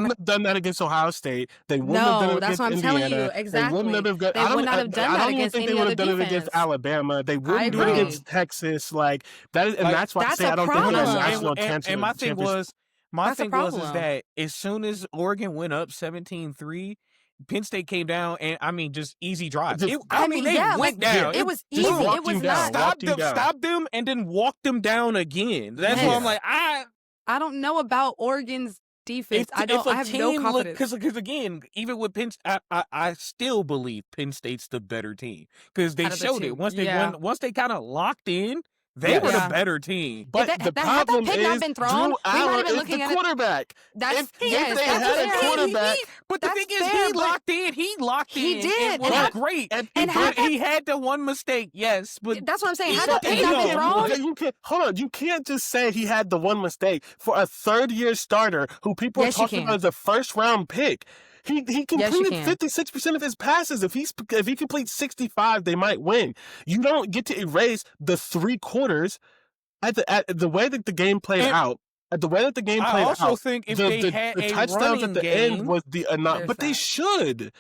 Speaker 1: have done that against Ohio State. They wouldn't have done it against Indiana.
Speaker 2: That's what I'm telling you. Exactly. They would not have done that against any other defense. I don't even think they would have done it against Alabama. They wouldn't do it against Texas. Like that, and that's why I say I don't think there's national championship.
Speaker 3: And my thing was is that as soon as Oregon went up 17-3. Penn State came down and just easy drives. They went down.
Speaker 2: It was easy. It was not
Speaker 3: stopped them and then walked them down again. That's why I'm like, I
Speaker 2: don't know about Oregon's defense. I have no confidence.
Speaker 3: Because again, even with Penn, I still believe Penn State's the better team because they showed it once they kind of locked in. They were the better team.
Speaker 1: But the problem is Drew Allar is the quarterback. If they had a quarterback.
Speaker 3: But the thing is, he locked in. He
Speaker 2: did.
Speaker 3: It was great. But he had the one mistake, yes. But
Speaker 2: that's what I'm saying. Had that pick not been thrown?
Speaker 1: Hold on. You can't just say he had the one mistake for a third-year starter who people are talking about as a first-round pick. He completed 56% of his passes. If he completes 65, they might win. You don't get to erase the 3 quarters at the way that the game played out. At the way that the game played out.
Speaker 3: I also think if they had
Speaker 1: the
Speaker 3: a
Speaker 1: touchdowns
Speaker 3: running
Speaker 1: at the
Speaker 3: game,
Speaker 1: end was the but they should.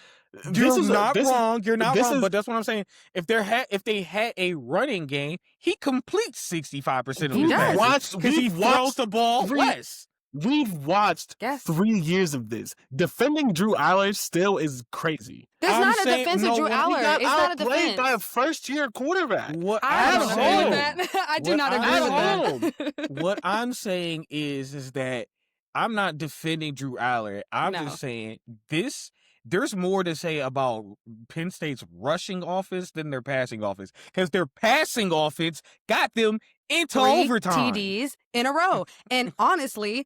Speaker 3: You're not wrong. You're not wrong. But that's what I'm saying. If they had a running game, he completes 65% of the passes because he throws the ball less.
Speaker 1: We've watched 3 years of this. Defending Drew Allar still is crazy.
Speaker 2: There's not a defense of Drew Allar. It's not a defense.
Speaker 1: Played by a first-year quarterback.
Speaker 2: I don't agree with that. I do not agree with that.
Speaker 3: What I'm saying is that I'm not defending Drew Allar. I'm just saying there's more to say about Penn State's rushing offense than their passing offense, because their passing offense got them into
Speaker 2: 3
Speaker 3: overtime.
Speaker 2: TDs in a row. And honestly,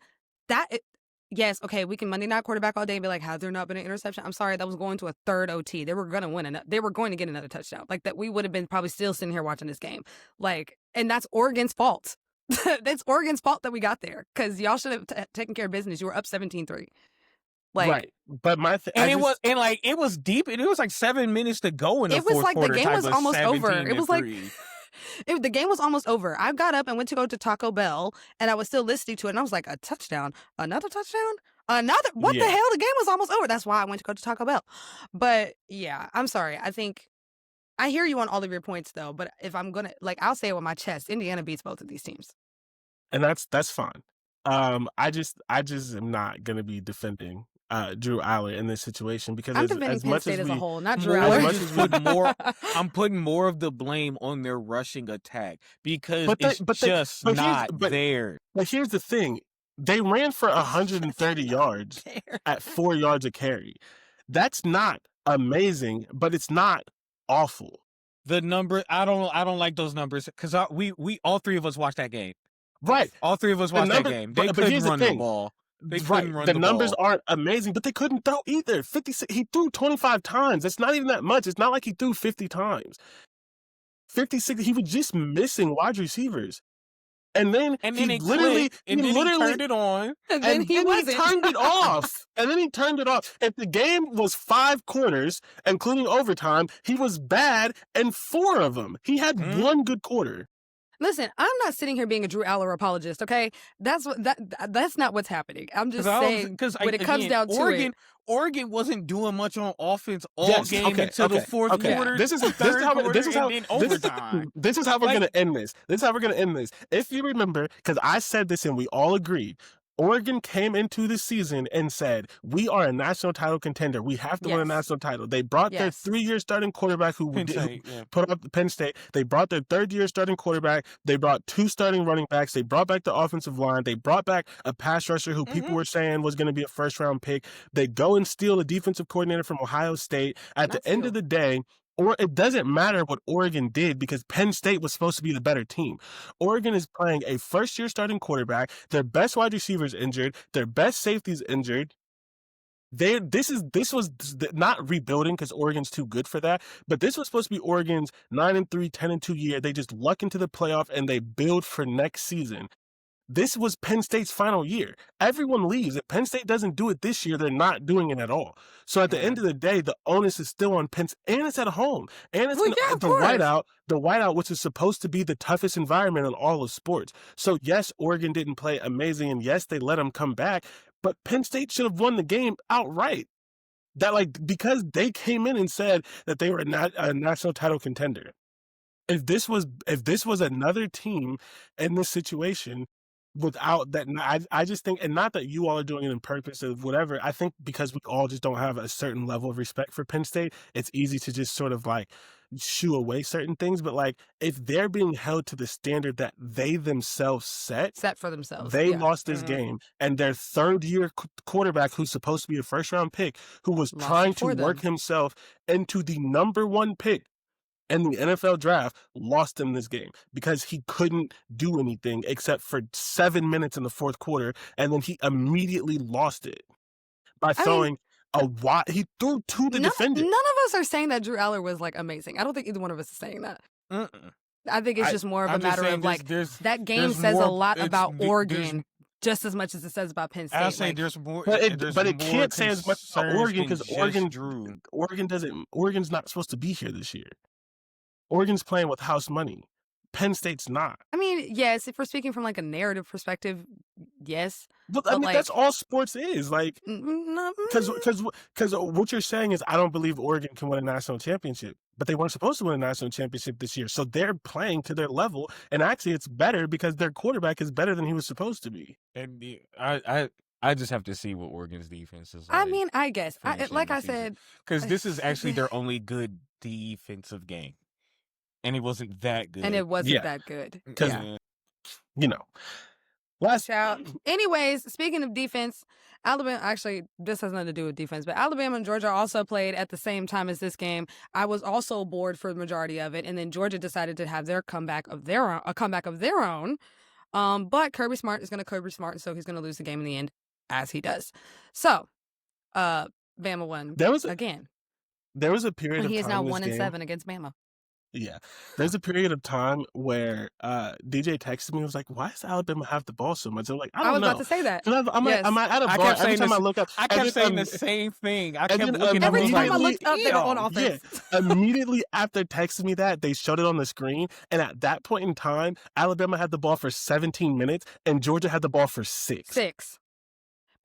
Speaker 2: yes, okay, we can Monday night quarterback all day and be like, has there not been an interception? I'm sorry, that was going to a third OT. They were going to win they were going to get another touchdown. Like, that we would have been probably still sitting here watching this game. Like, and that's Oregon's fault. That's Oregon's fault that we got there, because y'all should have taken care of business. You were up 17-3. Like,
Speaker 1: right, but
Speaker 3: it was deep, and it was like 7 minutes to go in the fourth quarter.
Speaker 2: It was like the game was almost over. It was like
Speaker 3: like
Speaker 2: the game was almost over. I got up and went to go to Taco Bell, and I was still listening to it, and I was like, a touchdown, another touchdown, another. What the hell? The game was almost over. That's why I went to go to Taco Bell. But yeah, I'm sorry. I think I hear you on all of your points, though. But if I'm gonna, like, I'll say it with my chest. Indiana beats both of these teams,
Speaker 1: and that's fine. I just am not gonna be defending Drew Allar in this situation, because
Speaker 2: I'm defending Penn State as a whole, not Drew Allar.
Speaker 3: I'm putting more of the blame on their rushing attack, because it's just not there.
Speaker 1: But here's the thing. They ran for 130 yards at 4 yards a carry. That's not amazing, but it's not awful.
Speaker 3: The number, I don't like those numbers, because we all three of us watched that game.
Speaker 1: Right.
Speaker 3: All three of us watched that game. They couldn't run the ball.
Speaker 1: The numbers aren't amazing, but they couldn't throw either. 56. He threw 25 times. That's not even that much. It's not like he threw 50 times. 56. He was just missing wide receivers, and then he literally
Speaker 3: turned it on,
Speaker 2: and then he
Speaker 1: turned it off. And then he turned it off. If the game was 5 quarters, including overtime, he was bad in 4 of them. He had one good quarter.
Speaker 2: Listen, I'm not sitting here being a Drew Allar apologist, okay? That's not what's happening. I'm just saying, because when it comes down to it,
Speaker 3: Oregon wasn't doing much on offense all game until the fourth quarter. This is how we're
Speaker 1: gonna end this. This is how we're gonna end this. If you remember, because I said this and we all agreed, Oregon came into the season and said, we are a national title contender. We have to win a national title. They brought their 3-year starting quarterback who put up Penn State. They brought their 3rd-year starting quarterback. They brought 2 starting running backs. They brought back the offensive line. They brought back a pass rusher who people were saying was going to be a first-round pick. They go and steal a defensive coordinator from Ohio State. At the end of the day, or it doesn't matter what Oregon did, because Penn State was supposed to be the better team. Oregon is playing a first-year starting quarterback. Their best wide receivers injured. Their best safeties injured. This was not rebuilding, because Oregon's too good for that. But this was supposed to be Oregon's 9-3, 10-2 year. They just luck into the playoff and they build for next season. This was Penn State's final year. Everyone leaves. If Penn State doesn't do it this year, they're not doing it at all. So at the end of the day, the onus is still on Penn State, and it's at home. And it's the whiteout, which is supposed to be the toughest environment in all of sports. So yes, Oregon didn't play amazing, and yes, they let them come back, but Penn State should have won the game outright. Because they came in and said that they were a national title contender. If this was another team in this situation, without that, I just think, and not that you all are doing it in purpose of whatever, I think because we all just don't have a certain level of respect for Penn State, it's easy to just sort of like shoo away certain things. But if they're being held to the standard that they themselves set
Speaker 2: for themselves,
Speaker 1: they lost this game, and their 3rd-year quarterback, who's supposed to be a first-round pick, who was trying to work himself into the number 1 pick in the NFL draft, lost him this game because he couldn't do anything except for 7 minutes in the 4th quarter, and then he immediately lost it by throwing he threw to the defender.
Speaker 2: None of us are saying that Drew Allar was amazing. I don't think either one of us is saying that. I think it's just more of a matter of that game says a lot about Oregon. Just as much as it says about Penn State.
Speaker 3: I'll say there's more,
Speaker 1: but it can't say as much about Oregon, because Oregon's not supposed to be here this year. Oregon's playing with house money. Penn State's not.
Speaker 2: I mean, yes, if we're speaking from like a narrative perspective, yes.
Speaker 1: But I mean,
Speaker 2: like,
Speaker 1: that's all sports is. Like, because what you're saying is, I don't believe Oregon can win a national championship, but they weren't supposed to win a national championship this year, so they're playing to their level, and actually, it's better because their quarterback is better than he was supposed to be.
Speaker 3: And I just have to see what Oregon's defense is like.
Speaker 2: I mean, I guess, like I said,
Speaker 3: because this is actually their only good defensive game, and it wasn't that good.
Speaker 2: And it wasn't that good.
Speaker 1: Because you know, last
Speaker 2: out. Anyways, speaking of defense, Alabama, actually, this has nothing to do with defense, but Alabama and Georgia also played at the same time as this game. I was also bored for the majority of it, and then Georgia decided to have their comeback of their own. But Kirby Smart is going to Kirby Smart, so he's going to lose the game in the end, as he does. So, Bama won again.
Speaker 1: There was a period
Speaker 2: and
Speaker 1: of time.
Speaker 2: He is now 1-7
Speaker 1: game.
Speaker 2: against Bama.
Speaker 1: Yeah. There's a period of time where DJ texted me and was like, why does Alabama have the ball so much? I'm like, I don't know.
Speaker 2: I was about to say that.
Speaker 1: I'm at a bar. Every time I look up.
Speaker 3: I kept saying the same thing. I kept
Speaker 2: looking up. Every time I looked up, they were on offense.
Speaker 1: Yeah. Immediately after texting me that, they showed it on the screen. And at that point in time, Alabama had the ball for 17 minutes and Georgia had the ball for 6.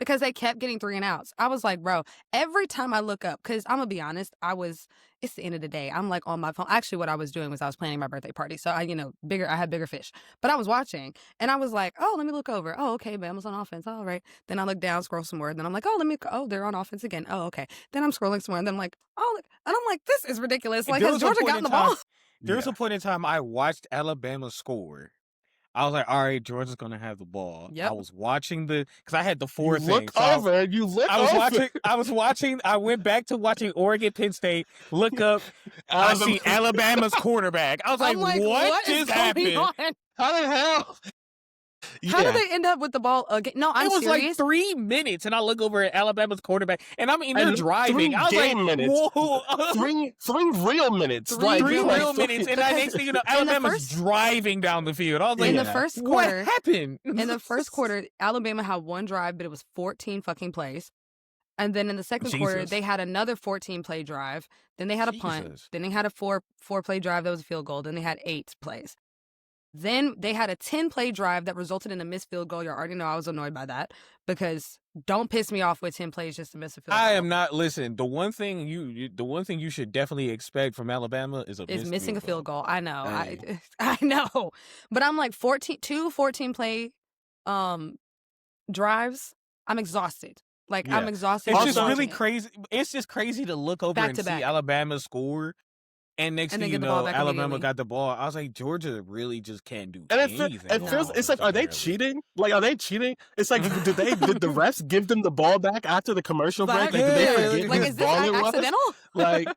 Speaker 2: Because they kept getting 3 and outs. I was like, bro, every time I look up, because I'm going to be honest, it's the end of the day. I'm like on my phone. Actually, what I was doing was I was planning my birthday party. So I had bigger fish. But I was watching and I was like, oh, let me look over. Oh, okay, Bama's on offense. All right. Then I look down, scroll some more. Then I'm like, they're on offense again. Oh, okay. Then I'm scrolling some more. And then I'm like, and I'm like, this is ridiculous. Like, has Georgia gotten the ball?
Speaker 3: There was a point in time I watched Alabama score. I was like, all right, Georgia's going to have the ball.
Speaker 2: Yep.
Speaker 3: I was watching because I had the 4 things. I went back to watching Oregon, Penn State, look up, I see Alabama's quarterback. I was like, what just happened?
Speaker 1: How the hell?
Speaker 2: How did they end up with the ball again? No, I'm serious.
Speaker 3: It was like 3 minutes, and I look over at Alabama's quarterback, and I'm in there driving. I was like,
Speaker 1: minutes.
Speaker 3: Whoa.
Speaker 1: three real minutes.
Speaker 3: Three real minutes, and the next thing you know, Alabama's driving down the field. I was like,
Speaker 2: in the first quarter,
Speaker 3: what happened?
Speaker 2: In the first quarter, Alabama had 1 drive, but it was 14 fucking plays. And then in the second quarter, they had another 14-play drive. Then they had a punt. Then they had a 4-play drive that was a field goal. Then they had 8 plays. Then they had a 10-play drive that resulted in a missed field goal. You already know I was annoyed by that because don't piss me off with 10 plays just to miss a field goal.
Speaker 3: I am not. Listen, the one thing you should definitely expect from Alabama is
Speaker 2: missing a field goal. I know.
Speaker 3: Hey.
Speaker 2: I know. But I'm like 14-play drives. I'm exhausted. I'm exhausted.
Speaker 3: It's just really crazy. It's just crazy to look over and see Alabama score. And next thing you know, Alabama got the ball. I was like, Georgia really just can't do anything.
Speaker 1: It's like, are they cheating? Like, are they cheating? It's like, did the refs give them the ball back after the commercial break? Did they forget whose ball it was?
Speaker 2: Accidental?
Speaker 1: Like,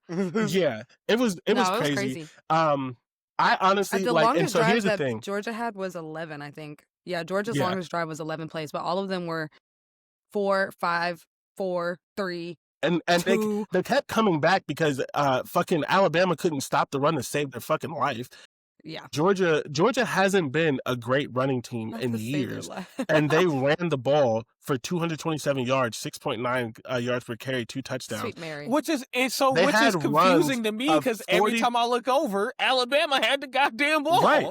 Speaker 1: yeah, it was crazy. I honestly and so here's the thing.
Speaker 2: Georgia had was 11, I think. Yeah, Georgia's longest drive was 11 plays, but all of them were 4, 5, 4, 3.
Speaker 1: And they kept coming back because fucking Alabama couldn't stop the run to save their fucking life.
Speaker 2: Yeah.
Speaker 1: Georgia hasn't been a great running team in years. And they ran the ball for 227 yards, 6.9 yards per carry, 2 touchdowns.
Speaker 2: Sweet Mary.
Speaker 3: Which is confusing to me because every time I look over, Alabama had the goddamn ball.
Speaker 1: Right.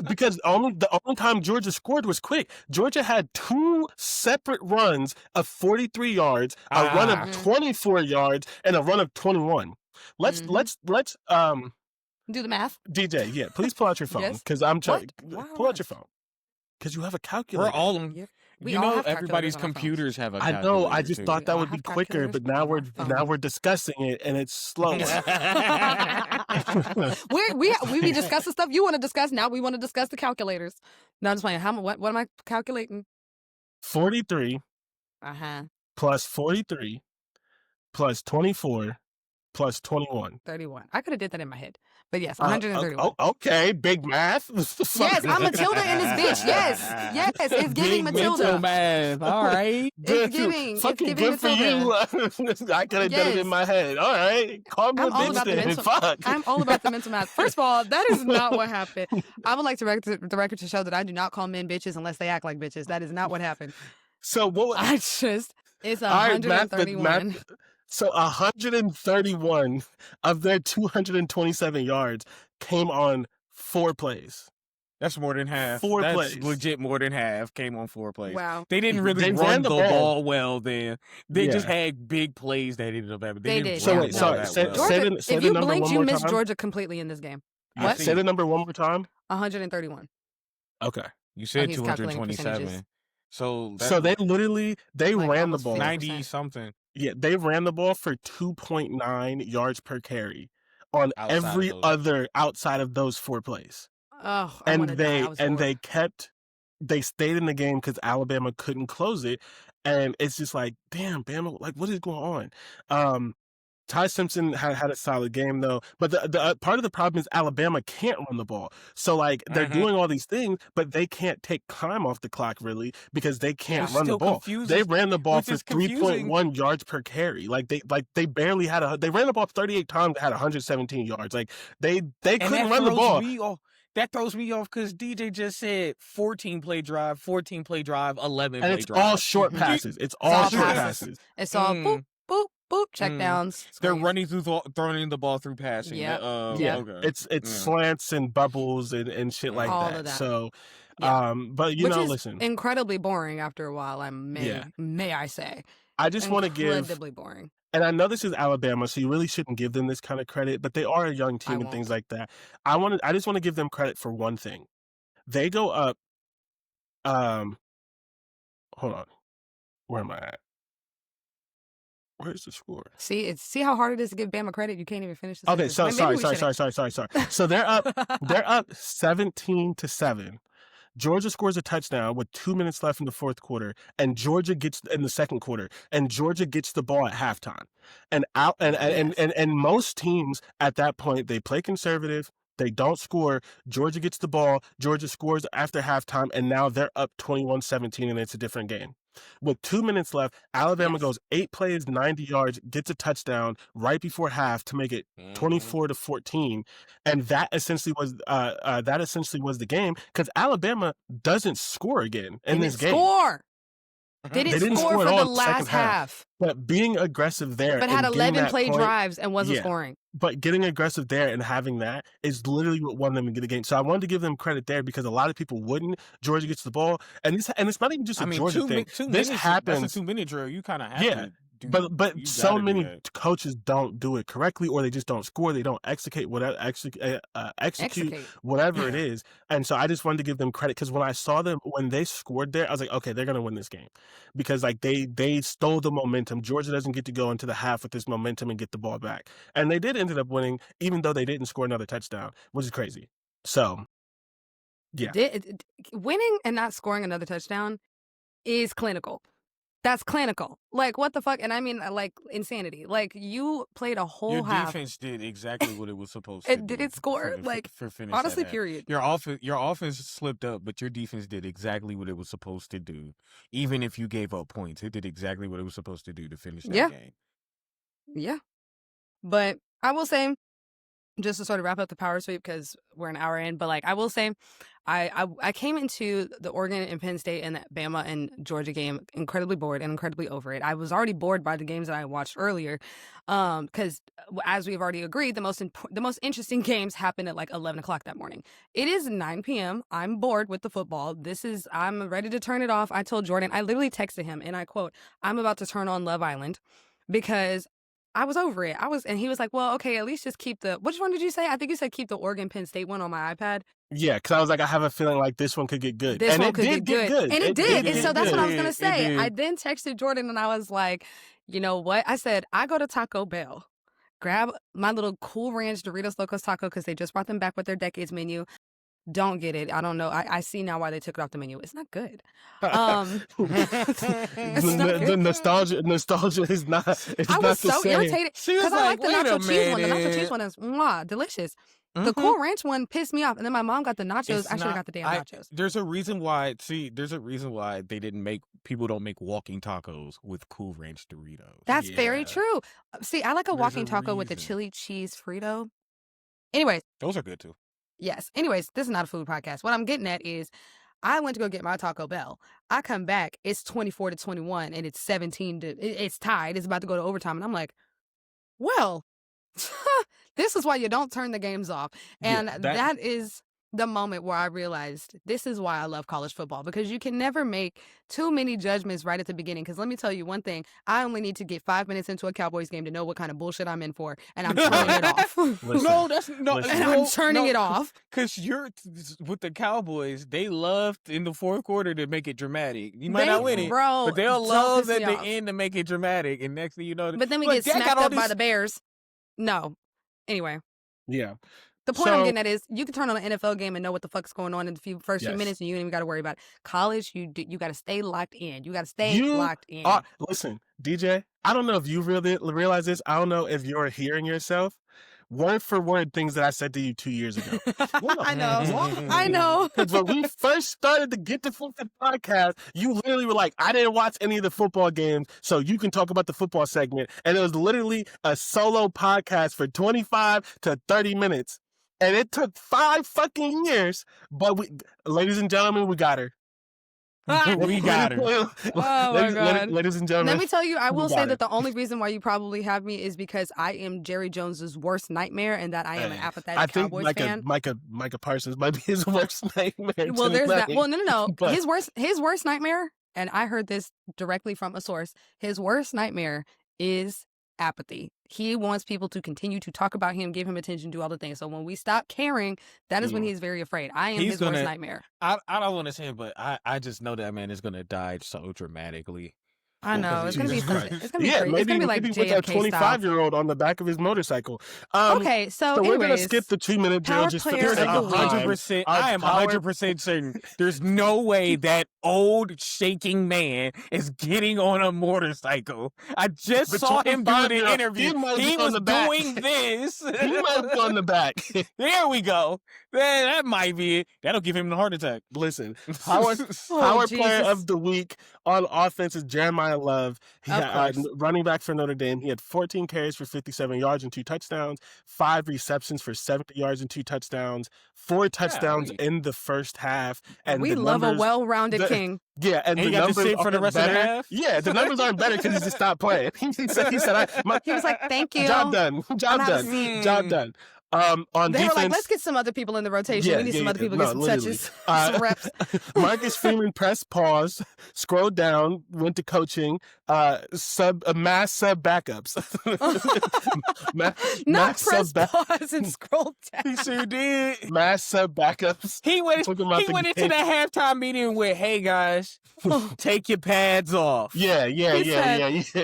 Speaker 1: Because the only time Georgia scored was quick. Georgia had 2 separate runs of 43 yards, a run of 24 yards, and a run of 21. Let's
Speaker 2: do the math.
Speaker 1: DJ, yeah, please pull out your phone because I'm trying. Pull out your phone because you have a calculator.
Speaker 3: We're all everybody's computers have a calculator.
Speaker 1: I know. I just thought that would be quicker, but now we're discussing it and it's slow.
Speaker 2: we be discussing stuff you want to discuss. Now we want to discuss the calculators. No, I'm just playing. What am I calculating?
Speaker 1: 43. Plus 43 plus 24 plus 21.
Speaker 2: 31. I could have did that in my head. But yes, 131.
Speaker 1: Okay, big math.
Speaker 2: Yes, I'm Matilda in this bitch. Yes, it's giving Matilda.
Speaker 3: Mental math. All right.
Speaker 2: It's giving
Speaker 1: good for you. I could have done it in my head. All right. Call me a bitch then. Fuck.
Speaker 2: I'm all about the mental math. First of all, that is not what happened. I would like the record to show that I do not call men bitches unless they act like bitches. That is not what happened.
Speaker 1: So what?
Speaker 2: It's 131.
Speaker 1: So 131 of their 227 yards came on 4 plays.
Speaker 3: That's more than half.
Speaker 1: 4
Speaker 3: That's
Speaker 1: plays.
Speaker 3: legit more than half came on 4 plays.
Speaker 2: Wow.
Speaker 3: They didn't really run the ball well then. They just had big plays that ended up happening. They did.
Speaker 1: So wait, sorry. Say
Speaker 2: if
Speaker 1: you
Speaker 2: blinked, you missed Georgia completely in this game.
Speaker 1: What? Say the number one more time.
Speaker 2: 131.
Speaker 1: Okay.
Speaker 3: You said 227. So
Speaker 1: they literally ran the ball
Speaker 3: 90 something.
Speaker 1: Yeah, they ran the ball for 2.9 yards per carry on every other outside of those 4 plays.
Speaker 2: Oh,
Speaker 1: and they stayed in the game because Alabama couldn't close it, and it's just like, damn, Bama, like what is going on? Ty Simpson had a solid game though, but the part of the problem is Alabama can't run the ball. So like they're doing all these things, but they can't take time off the clock really because they can't run the ball. They ran the ball for 3.1 yards per carry. Like they barely had they ran the ball 38 times. They had 117 yards. Like they couldn't run the ball.
Speaker 3: That throws me off because DJ just said 14 play drive, 11 play drive.
Speaker 1: And it's all short passes. It's all short passes.
Speaker 2: It's all boop, boop, boop, check downs.
Speaker 3: They're running through, throwing the ball through passing.
Speaker 2: Yeah.
Speaker 3: Okay.
Speaker 1: It's slants and bubbles and shit like
Speaker 2: all
Speaker 1: that.
Speaker 2: Of that.
Speaker 1: So, but
Speaker 2: Which is
Speaker 1: listen,
Speaker 2: incredibly boring after a while. May I say?
Speaker 1: I just want to give
Speaker 2: incredibly boring.
Speaker 1: And I know this is Alabama, so you really shouldn't give them this kind of credit, but they are a young team and things like that. I just want to give them credit for one thing. They go up. Hold on. Where am I at? Where's the score?
Speaker 2: See how hard it is to give Bama credit. You can't even finish the
Speaker 1: Okay, so sorry. So they're up 17-7. Georgia scores a touchdown with 2 minutes left in the fourth quarter, and Georgia gets in the second quarter, and Georgia gets the ball at halftime. And most teams at that point, they play conservative. They don't score. Georgia gets the ball. Georgia scores after halftime, and now they're up 21-17, and it's a different game. With 2 minutes left, Alabama goes 8 plays, 90 yards, gets a touchdown right before half to make it 24-14, and that essentially was the game because Alabama doesn't score again in this game.
Speaker 2: They didn't score for the last half.
Speaker 1: But being aggressive there,
Speaker 2: but had 11 play drives and wasn't scoring.
Speaker 1: But getting aggressive there and having that is literally what won them to get the game. So I wanted to give them credit there because a lot of people wouldn't. Georgia gets the ball, and it's not even just a Georgia thing. This happens.
Speaker 3: That's a 2-minute drill. You kind of have to.
Speaker 1: But so many coaches don't do it correctly, or they just don't score. They don't execute whatever it is. And so I just wanted to give them credit because when I saw them when they scored there, I was like, okay, they're gonna win this game because like they stole the momentum. Georgia doesn't get to go into the half with this momentum and get the ball back, and they did ended up winning, even though they didn't score another touchdown, which is crazy. So, yeah,
Speaker 2: winning and not scoring another touchdown is clinical. That's clinical. Like, what the fuck? And I mean, like, insanity. Like, you played a whole half.
Speaker 3: Your defense did exactly what it was supposed to do.
Speaker 2: Did it score? Honestly, period.
Speaker 3: Your offense slipped up, but your defense did exactly what it was supposed to do. Even if you gave up points, it did exactly what it was supposed to do to finish that game.
Speaker 2: Yeah. But I will say, just to sort of wrap up the power sweep because we're an hour in, but like I will say, I came into the Oregon and Penn State and the Bama and Georgia game incredibly bored and incredibly over it. I was already bored by the games that I watched earlier, because as we've already agreed, the most interesting games happened at like 11 o'clock that morning. It is 9 p.m. I'm bored with the football. I'm ready to turn it off. I told Jordan, I literally texted him and I quote, "I'm about to turn on Love Island," because I was over it. And he was like, well, okay, at least just keep which one did you say? I think you said keep the Oregon Penn State one on my iPad.
Speaker 1: Yeah, because I was like, I have a feeling like this one could get good.
Speaker 2: This one could get good. And it did. And so that's what I was going to
Speaker 3: It
Speaker 2: say.
Speaker 3: did.
Speaker 2: I then texted Jordan and I was like, you know what? I said, I go to Taco Bell, grab my little Cool Ranch Doritos Locos Taco because they just brought them back with their Decades menu. Don't get it. I don't know. I see now why they took it off the menu. It's not good.
Speaker 1: The nostalgia is not.
Speaker 2: I was so irritated because I like the nacho cheese one. The nacho cheese one is delicious. The Cool Ranch one pissed me off, and then my mom got the nachos. I should have got the damn nachos.
Speaker 3: There's a reason why. There's a reason why people don't make walking tacos with Cool Ranch Doritos.
Speaker 2: That's very true. See, I like a walking taco with the chili cheese Frito. Anyways,
Speaker 3: those are good too.
Speaker 2: Yes. Anyways, this is not a food podcast. What I'm getting at is I went to go get my Taco Bell. I come back, it's 24-21 and it's 17 it's tied. It's about to go to overtime. And I'm like, well, this is why you don't turn the games off. And that is the moment where I realized this is why I love college football, because you can never make too many judgments right at the beginning. Because let me tell you one thing, I only need to get 5 minutes into a Cowboys game to know what kind of bullshit I'm in for, and I'm turning it off. I'm turning it off.
Speaker 3: Because you're with the Cowboys, they love in the fourth quarter to make it dramatic. You might not win it, but they'll love at the end to make it dramatic. And next thing you know,
Speaker 2: but then we get smacked up by the Bears. No. Anyway.
Speaker 1: Yeah.
Speaker 2: The point I'm getting at is you can turn on an NFL game and know what the fuck's going on in the first few minutes, and you don't even got to worry about it. College, you got to stay locked in. You got to stay locked in.
Speaker 1: Listen, DJ, I don't know if you really realize this. I don't know if you're hearing yourself. Word for word things that I said to you 2 years ago.
Speaker 2: I know.
Speaker 1: Because when we first started to get the football podcast, you literally were like, I didn't watch any of the football games, so you can talk about the football segment. And it was literally a solo podcast for 25 to 30 minutes. And it took 5 fucking years, but ladies and gentlemen, we got her.
Speaker 3: We got her.
Speaker 2: Oh my God.
Speaker 1: Ladies and gentlemen.
Speaker 2: Let me tell you, I will say that the only reason why you probably have me is because I am Jerry Jones's worst nightmare, and that I am an apathetic Cowboys fan.
Speaker 1: Micah Parsons might be his worst nightmare.
Speaker 2: Well, there's that. Well, no. But his worst nightmare, and I heard this directly from a source. His worst nightmare is apathy. He wants people to continue to talk about him, give him attention, do all the things. So when we stop caring, that is when he's very afraid. I am his worst nightmare.
Speaker 3: I don't want to say it, but I just know that man is going to die so dramatically.
Speaker 2: I know. It's going to be something. It's going to be crazy.
Speaker 1: Maybe,
Speaker 2: it's going to be like
Speaker 1: maybe with a 25-year-old on the back of his motorcycle.
Speaker 2: Okay, so
Speaker 1: we're going to skip the 2-minute drill just for the sake of
Speaker 3: 100%. I am 100% certain there's no way that old shaking man is getting on a motorcycle. I just saw him do the interview. He was doing this.
Speaker 1: He might be on the back.
Speaker 3: There we go. That might be it. That'll give him a heart attack.
Speaker 1: Listen, power player of the week on offense is Jeremiah Love. He had, running back for Notre Dame. He had 14 carries for 57 yards and 2 touchdowns, 5 receptions for 70 yards and 2 touchdowns, 4 touchdowns in the first half. And
Speaker 2: we love a well-rounded king.
Speaker 1: Yeah, and the
Speaker 3: numbers sit for the rest of the half.
Speaker 1: Yeah, the numbers aren't better because he just stopped playing. he said,
Speaker 2: he was like, "Thank you,
Speaker 1: job done, job done." On
Speaker 2: they
Speaker 1: defense,
Speaker 2: were like, let's get some other people in the rotation. We need some other people to get some touches, some reps.
Speaker 1: Marcus Freeman pressed pause, scrolled down, went to coaching, mass sub backups.
Speaker 2: Not press pause and scroll down.
Speaker 3: He sure did.
Speaker 1: Mass sub backups.
Speaker 3: He went into the halftime meeting with, "Hey guys, take your pads off."
Speaker 1: Yeah.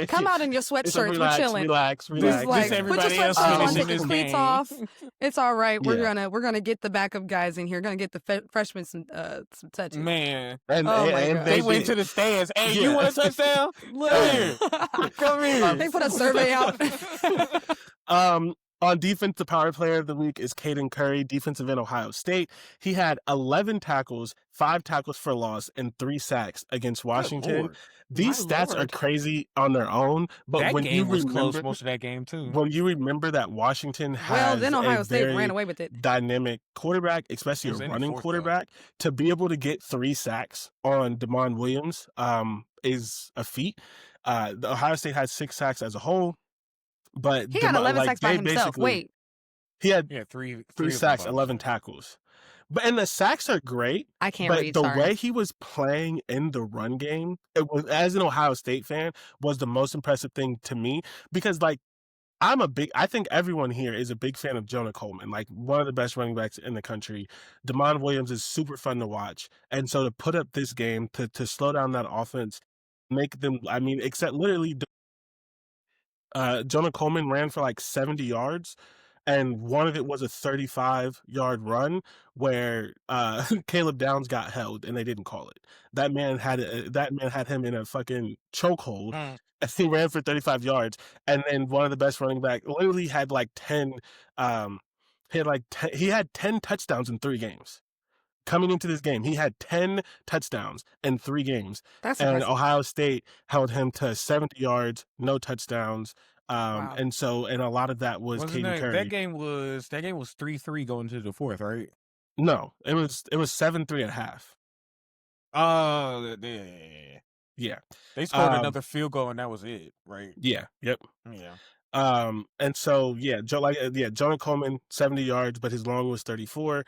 Speaker 2: Come out in your sweatshirts. We're chilling.
Speaker 1: Relax.
Speaker 3: Like, everybody else finishing this game.
Speaker 2: Off. It's all right. We're gonna get the backup guys in here. Gonna get the freshmen some touches.
Speaker 3: Man,
Speaker 1: and
Speaker 3: they went to the stands. Hey, you want a touchdown? Look here. Come here.
Speaker 2: They put a survey out.
Speaker 1: On defense, the power player of the week is Caden Curry, defensive end, Ohio State. He had 11 tackles, 5 tackles for loss, and 3 sacks against Washington. These stats are crazy on their own, but
Speaker 3: that
Speaker 1: when
Speaker 3: game
Speaker 1: you
Speaker 3: was
Speaker 1: remember,
Speaker 3: close most of that game too.
Speaker 1: When you remember that Washington has
Speaker 2: then Ohio State ran away with it.
Speaker 1: Dynamic quarterback, especially a running quarterback, to be able to get 3 sacks on Damon Williams is a feat. The Ohio State has 6 sacks as a whole. But
Speaker 2: he got 11 sacks by himself. Wait.
Speaker 1: He had
Speaker 3: 3
Speaker 1: sacks, 11 tackles. And the sacks are great.
Speaker 2: I can't read,
Speaker 1: But the way he was playing in the run game, it was, as an Ohio State fan, was the most impressive thing to me. Because, I think everyone here is a big fan of Jonah Coleman, one of the best running backs in the country. Damon Williams is super fun to watch. And so to put up this game, to slow down that offense, make them, except literally... Jonah Coleman ran for 70 yards, and one of it was a 35-yard run where Caleb Downs got held and they didn't call it. That man had him in a fucking chokehold. And he ran for 35 yards, and then one of the best running back literally had 10. He had 10 touchdowns in 3 games. Coming into this game, he had 10 touchdowns in 3 games.
Speaker 2: That's
Speaker 1: and
Speaker 2: impressive.
Speaker 1: Ohio State held him to 70 yards, no touchdowns.
Speaker 2: Wow.
Speaker 1: And a lot of that was Caden Curry.
Speaker 3: That game was 3-3 going into the 4th, right?
Speaker 1: No, it was 7-3 at half.
Speaker 3: Yeah. They scored another field goal and that was it, right?
Speaker 1: Yeah. Yep.
Speaker 3: Yeah.
Speaker 1: And so Jonah Coleman 70 yards, but his long was 34.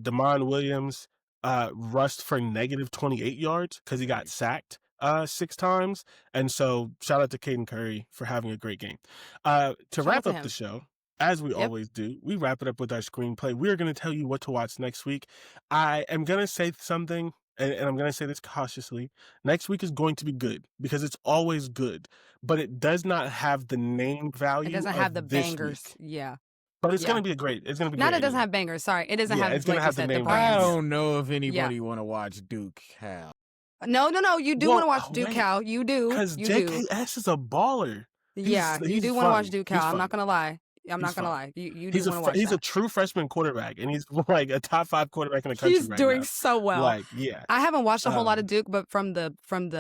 Speaker 1: Damon Williams rushed for negative 28 yards because he got sacked 6 times. And so shout out to Caden Curry for having a great game. To wrap up the show, as we always do, we wrap it up with our screenplay. We're going to tell you what to watch next week. I am going to say something, and I'm going to say this cautiously. Next week is going to be good because it's always good, but it does not have the name value.
Speaker 2: It doesn't have the bangers.
Speaker 1: Week.
Speaker 2: Yeah.
Speaker 1: But it's going to be it's going to be
Speaker 2: Not
Speaker 1: great.
Speaker 2: it doesn't have bangers. Sorry. It doesn't have,
Speaker 1: it's going to have the name.
Speaker 3: I don't know if anybody want to watch Duke Cal.
Speaker 2: No. You do want to watch Duke Cal. You do.
Speaker 1: Because JKS is a baller.
Speaker 2: You do want to watch Duke Cal. I'm not going to lie. You do want to watch
Speaker 1: He's a true freshman quarterback, and he's like a top 5 quarterback in the country.
Speaker 2: He's doing so well. I haven't watched a whole lot of Duke, but from the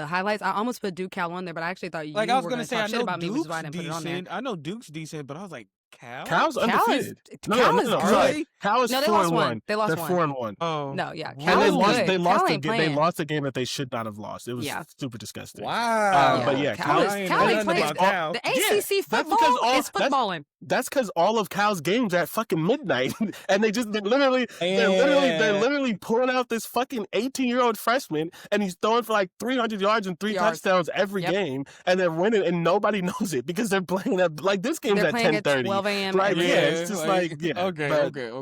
Speaker 2: highlights, I almost put Duke Cal on there, but I actually thought you were going to talk shit about me, which is why I didn't put it on there.
Speaker 3: I know Duke's decent, but I was like,
Speaker 1: Cal's undefeated. Cal is
Speaker 2: good.
Speaker 1: Cal is 4-1.
Speaker 2: They lost
Speaker 1: one. They're 4-1.
Speaker 2: Oh no, yeah.
Speaker 1: Cal they lost a game that they should not have lost. It was super disgusting.
Speaker 3: Wow.
Speaker 1: But yeah,
Speaker 2: Cal ain't playing. The ACC football is footballing.
Speaker 1: That's because all of Cal's games are at fucking midnight, and they're literally pulling out this fucking 18-year-old freshman, and he's throwing for like 300 yards and 3 touchdowns every game, and they're winning, and nobody knows it because they're playing at like this game's at 10:30,
Speaker 2: 12 a.m.
Speaker 1: Right? It's just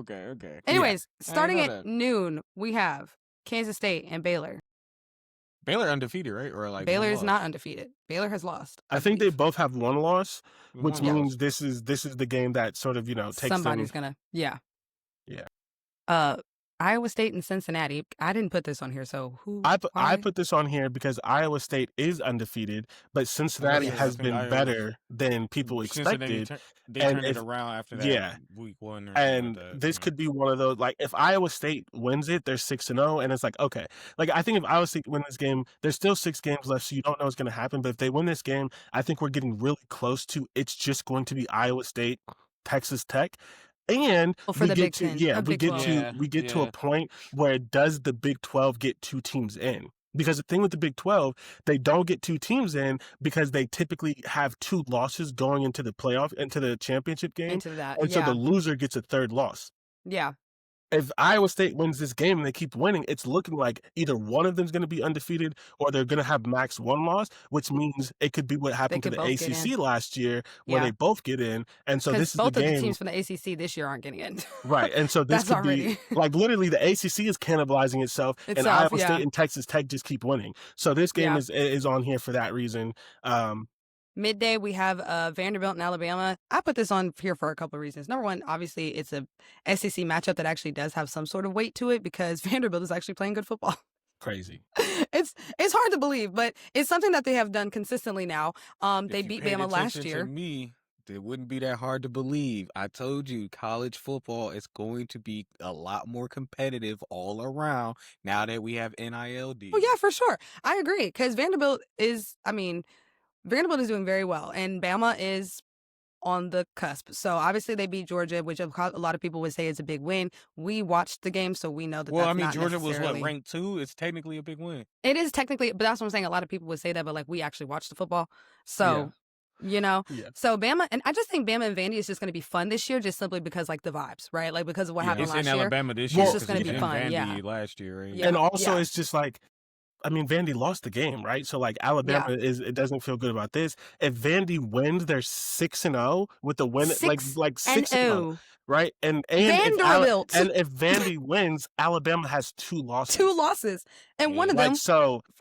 Speaker 3: Okay.
Speaker 2: Anyways, starting at noon, we have Kansas State and Baylor.
Speaker 3: Baylor undefeated, right? Or like
Speaker 2: Baylor is not undefeated. Baylor has lost.
Speaker 1: I think they both have 1 loss, which means this is the game that sort of takes
Speaker 2: somebody's gonna Iowa State and Cincinnati. I didn't put this on here, so who?
Speaker 1: I put this on here because Iowa State is undefeated, but Cincinnati has been better than people expected.
Speaker 3: They turned it around after that week 1.
Speaker 1: And this could be one of those, like, if Iowa State wins it, they're 6-0, and it's like, okay. Like, I think if Iowa State win this game, there's still 6 games left, so you don't know what's going to happen. But if they win this game, I think we're getting really close to it's just going to be Iowa State, Texas Tech. And we get to a point where does the Big 12 get 2 teams in? Because the thing with the Big 12, they don't get 2 teams in because they typically have 2 losses going into the playoff, into the championship game.
Speaker 2: So
Speaker 1: the loser gets a 3rd loss.
Speaker 2: Yeah.
Speaker 1: If Iowa State wins this game and they keep winning, it's looking like either one of them is going to be undefeated or they're going to have max 1 loss, which means it could be what happened to the ACC last year where they both get in. And so this is the game.
Speaker 2: Both of the teams from the ACC this year aren't getting in.
Speaker 1: Right. And so this could be like literally the ACC is cannibalizing itself and Iowa State and Texas Tech just keep winning. So this game is on here for that reason.
Speaker 2: Midday, we have Vanderbilt and Alabama. I put this on here for a couple of reasons. Number one, obviously, it's a SEC matchup that actually does have some sort of weight to it because Vanderbilt is actually playing good football.
Speaker 1: Crazy.
Speaker 2: It's hard to believe, but it's something that they have done consistently now. They beat Bama last year.
Speaker 3: To me, it wouldn't be that hard to believe. I told you, college football is going to be a lot more competitive all around now that we have NILD.
Speaker 2: Oh, yeah, for sure. I agree because Vanderbilt is doing very well, and Bama is on the cusp. So obviously they beat Georgia, which a lot of people would say is a big win. We watched the game, so we know that.
Speaker 3: Well, Georgia was ranked 2. It's technically a big win.
Speaker 2: It is technically, but that's what I'm saying. A lot of people would say that, but like we actually watched the football, so. So Bama, and I just think Bama and Vandy is just going to be fun this year, just simply because like the vibes, right? Like because of what happened last year.
Speaker 3: It's in Alabama this year.
Speaker 2: It's just going to be fun.
Speaker 3: Vandy last year, right?
Speaker 1: And also it's just like. Vandy lost the game, right? So, like, Alabama it doesn't feel good about this. If Vandy wins, they're 6-0 with the win, like 6-0, right? And
Speaker 2: Vanderbilt.
Speaker 1: If Vandy wins, Alabama has 2 losses.
Speaker 2: 2 losses, and one of them.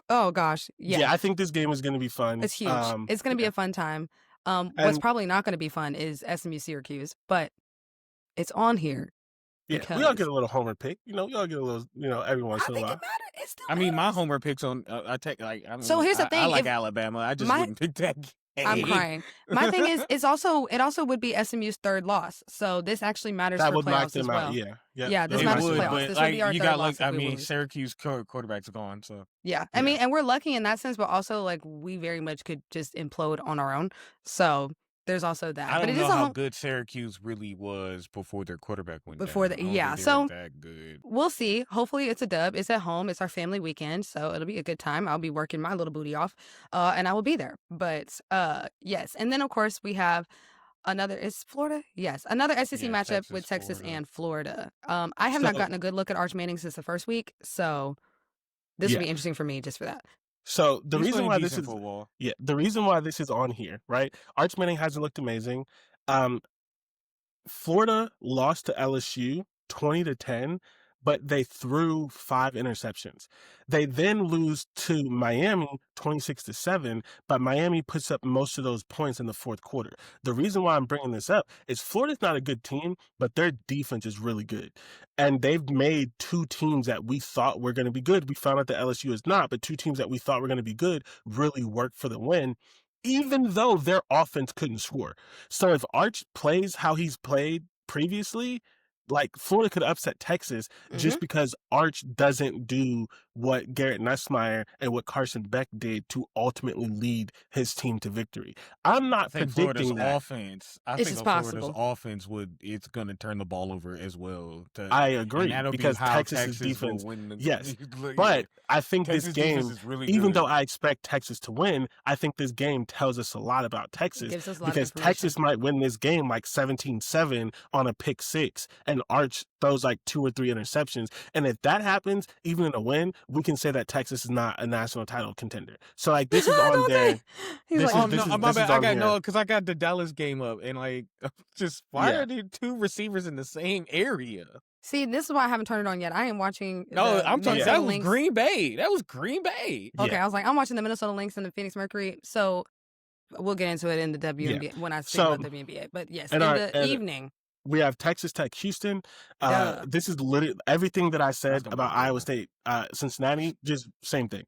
Speaker 2: Oh gosh,
Speaker 1: yeah. I think this game is going to be fun.
Speaker 2: It's huge. It's going to be a fun time. What's probably not going to be fun is SMU Syracuse, but it's on here.
Speaker 1: Yeah, we all get a little homer pick. We all get a little, every once in a while.
Speaker 3: My homer picks on,
Speaker 2: so here's the thing.
Speaker 3: I like Alabama. I just wouldn't pick that game.
Speaker 2: I'm crying. My thing is, it also would be SMU's 3rd loss. So this actually matters for playoffs as well. Yeah, this matters for playoffs.
Speaker 3: But
Speaker 2: this would be our
Speaker 3: you
Speaker 2: 3rd
Speaker 3: got
Speaker 2: loss.
Speaker 3: Syracuse quarterback's gone, so.
Speaker 2: Yeah, I mean, and we're lucky in that sense, but also like we very much could just implode on our own. So. There's also that.
Speaker 3: I don't know how good Syracuse really was before their quarterback went down.
Speaker 2: So
Speaker 3: that good.
Speaker 2: We'll see. Hopefully it's a dub. It's at home. It's our family weekend, so it'll be a good time. I'll be working my little booty off, and I will be there. But yes, and then of course we have Is Florida? Yes. Another SEC matchup with Texas and Florida. I have not gotten a good look at Arch Manning since the first week, so this will be interesting for me just for that.
Speaker 1: So the reason why this is on here, right? Arch Manning hasn't looked amazing. Florida lost to LSU 20-10, but they threw 5 interceptions. They then lose to Miami 26-7, but Miami puts up most of those points in the fourth quarter. The reason why I'm bringing this up is Florida's not a good team, but their defense is really good. And they've made 2 teams that we thought were going to be good. We found out that LSU is not, but 2 teams that we thought were going to be good really worked for the win, even though their offense couldn't score. So if Arch plays how he's played previously, like Florida could upset Texas just because Arch doesn't do what Garrett Nussmeier and what Carson Beck did to ultimately lead his team to victory. I'm not predicting that.
Speaker 3: I think Florida's offense it's going to turn the ball over as well.
Speaker 1: I agree, because Texas's defense, yes. But I think this game, even though I expect Texas to win, I think this game tells us a lot about Texas, because Texas might win this game like 17-7 on a pick 6, and Arch throws like 2 or 3 interceptions. And if that happens, even in a win, we can say that Texas is not a national title contender. So like this is on there.
Speaker 3: He's like, oh no, my bad. I got no, because I got the Dallas game up, and like, just why are there 2 receivers in the same area?
Speaker 2: See, this is why I haven't turned it on yet. I am watching.
Speaker 3: No, I'm talking. That was Green Bay. That was Green Bay.
Speaker 2: Okay, I was like, I'm watching the Minnesota Lynx and the Phoenix Mercury. So we'll get into it in the WNBA when I say about WNBA. But yes, in the evening.
Speaker 1: We have Texas Tech, Houston. This is literally everything that I said about Iowa State, Cincinnati, just same thing.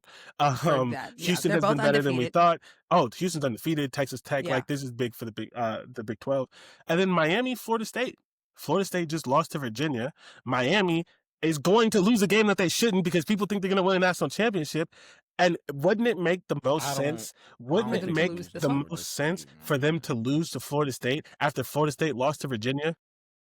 Speaker 1: Houston has been better than we thought. Oh, Houston's undefeated. Texas Tech, like this is big for the Big 12. And then Miami, Florida State. Florida State just lost to Virginia. Miami is going to lose a game that they shouldn't, because people think they're going to win a national championship. And wouldn't it make the most sense? Wouldn't it make the most sense for them to lose to Florida State after Florida State lost to Virginia?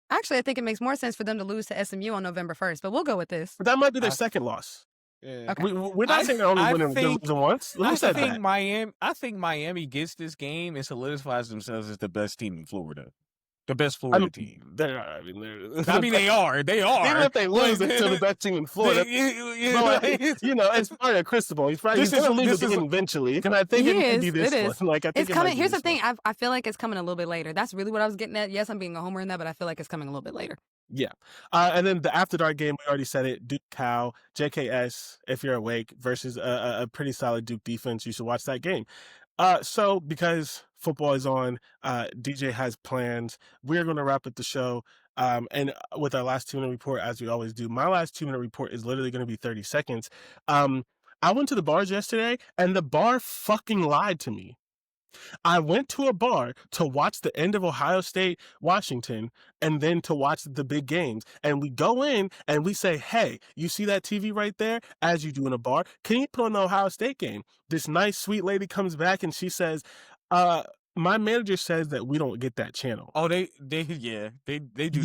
Speaker 2: Actually, I think it makes more sense for them to lose to SMU on November 1st, but we'll go with this.
Speaker 1: But that might be their second loss.
Speaker 2: Yeah.
Speaker 1: Okay. We're not saying they're only winning once.
Speaker 3: I think Miami gets this game and solidifies themselves as the best team in Florida. The best Florida team.
Speaker 1: They are.
Speaker 3: They are. They are.
Speaker 1: Even if they lose, they're still the best team in Florida. It's probably a crystal ball. He's going to lose again eventually. And I think it can be this one. Like, I think
Speaker 2: it's coming. Here's the thing. I feel like it's coming a little bit later. That's really what I was getting at. Yes, I'm being a homer in that, but I feel like it's coming a little bit later.
Speaker 1: Yeah. And then the After Dark game, we already said it. Duke Cal, JKS, if you're awake, versus a pretty solid Duke defense. You should watch that game. So because football is on, DJ has plans. We're going to wrap up the show. And with our last 2-minute report, as we always do, my last 2-minute report is literally going to be 30 seconds. I went to the bars yesterday, and the bar fucking lied to me. I went to a bar to watch the end of Ohio State, Washington, and then to watch the big games. And we go in and we say, hey, you see that TV right there? As you do in a bar, can you put on the Ohio State game? This nice, sweet lady comes back and she says, my manager says that we don't get that channel.
Speaker 3: Oh, they do.
Speaker 1: You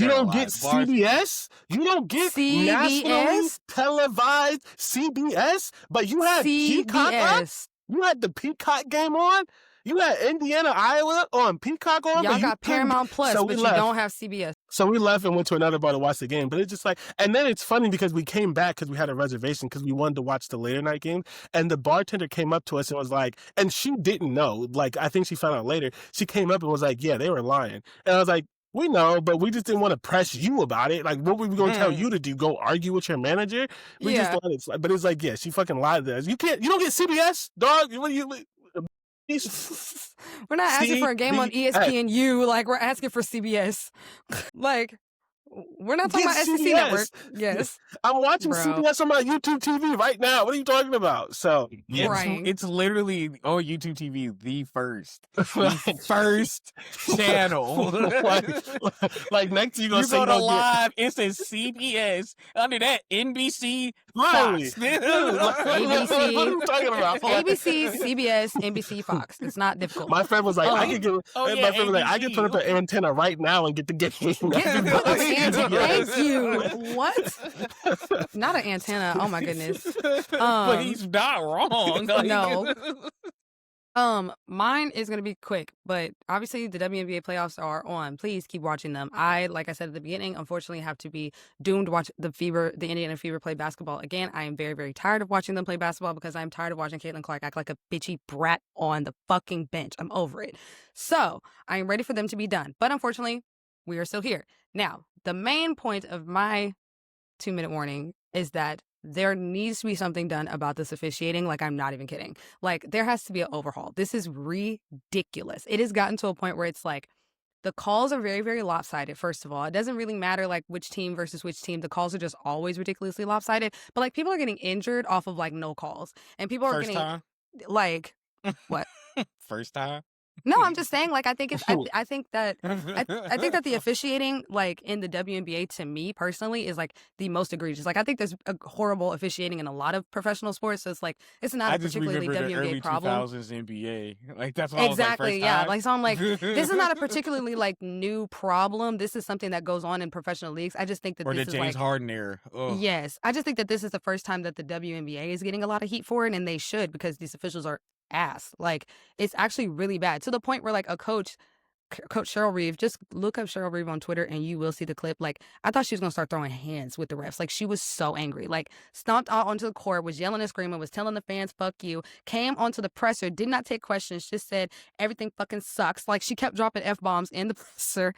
Speaker 1: don't get CBS? You don't get nationally televised CBS? But you had Peacock on? You had the Peacock game on? You had Indiana, Iowa on Peacock on?
Speaker 2: Y'all got Paramount Plus, but you don't have CBS.
Speaker 1: So we left and went to another bar to watch the game. But it's just like, and then it's funny because we came back because we had a reservation because we wanted to watch the later night game. And the bartender came up to us and was like, and she didn't know. Like, I think she found out later. She came up and was like, yeah, they were lying. And I was like, we know, but we just didn't want to press you about it. Like, what were we going to tell you to do? Go argue with your manager? We just let it slide. But it's like, yeah, she fucking lied to us. You don't get CBS, dog.
Speaker 2: We're not asking for a game on ESPNU. Like, we're asking for CBS. Like, we're not talking about SEC Network. Yes.
Speaker 1: I'm watching CBS on my YouTube TV right now. What are you talking about? So,
Speaker 3: it's literally on YouTube TV, the first channel.
Speaker 1: like next you go
Speaker 3: to live, it says CBS. Under that, NBC, Fox.
Speaker 2: ABC.
Speaker 1: What are you talking about?
Speaker 2: ABC, CBS, NBC, Fox. It's not difficult.
Speaker 1: My friend was like, I can put up an antenna right now and get the game.
Speaker 2: Thank you. What? Not an antenna. Oh my goodness.
Speaker 3: But he's not wrong.
Speaker 2: No. Mine is gonna be quick, but obviously the WNBA playoffs are on. Please keep watching them. Like I said at the beginning, unfortunately have to be doomed to watch the Indiana Fever play basketball again. I am very, very tired of watching them play basketball because I'm tired of watching Caitlin Clark act like a bitchy brat on the fucking bench. I'm over it. So I am ready for them to be done. But unfortunately, we are still here. Now, the main point of my 2-minute warning is that there needs to be something done about this officiating. Like, I'm not even kidding. Like, there has to be an overhaul. This is ridiculous. It has gotten to a point where it's like, the calls are very, very lopsided, first of all. It doesn't really matter, like, which team versus which team. The calls are just always ridiculously lopsided. But, like, people are getting injured off of, like, no calls. And people are
Speaker 3: First
Speaker 2: getting,
Speaker 3: time?
Speaker 2: like, what?
Speaker 3: First time?
Speaker 2: No, I'm just saying, like, I think that the officiating, like, in the WNBA, to me personally, is like the most egregious. Like, I think there's a horrible officiating in a lot of professional sports, so it's like it's not a particularly WNBA
Speaker 3: the early
Speaker 2: problem.
Speaker 3: 2000s NBA, like that's what
Speaker 2: Exactly,
Speaker 3: I was like, first
Speaker 2: yeah.
Speaker 3: time?
Speaker 2: Like, so I'm like, this is not a particularly like new problem. This is something that goes on in professional leagues. I just think that
Speaker 3: or
Speaker 2: this
Speaker 3: the
Speaker 2: is
Speaker 3: James
Speaker 2: like
Speaker 3: Harden era. Ugh.
Speaker 2: yes, I just think that this is the first time that the WNBA is getting a lot of heat for it, and they should, because these officials are ass. Like, it's actually really bad, to the point where like a coach Cheryl Reeve, just look up Cheryl Reeve on Twitter and you will see the clip. Like, I thought she was gonna start throwing hands with the refs. Like, she was so angry, like stomped out onto the court, was yelling and screaming, was telling the fans fuck you, came onto the presser, did not take questions, just said everything fucking sucks. Like, she kept dropping F-bombs in the presser.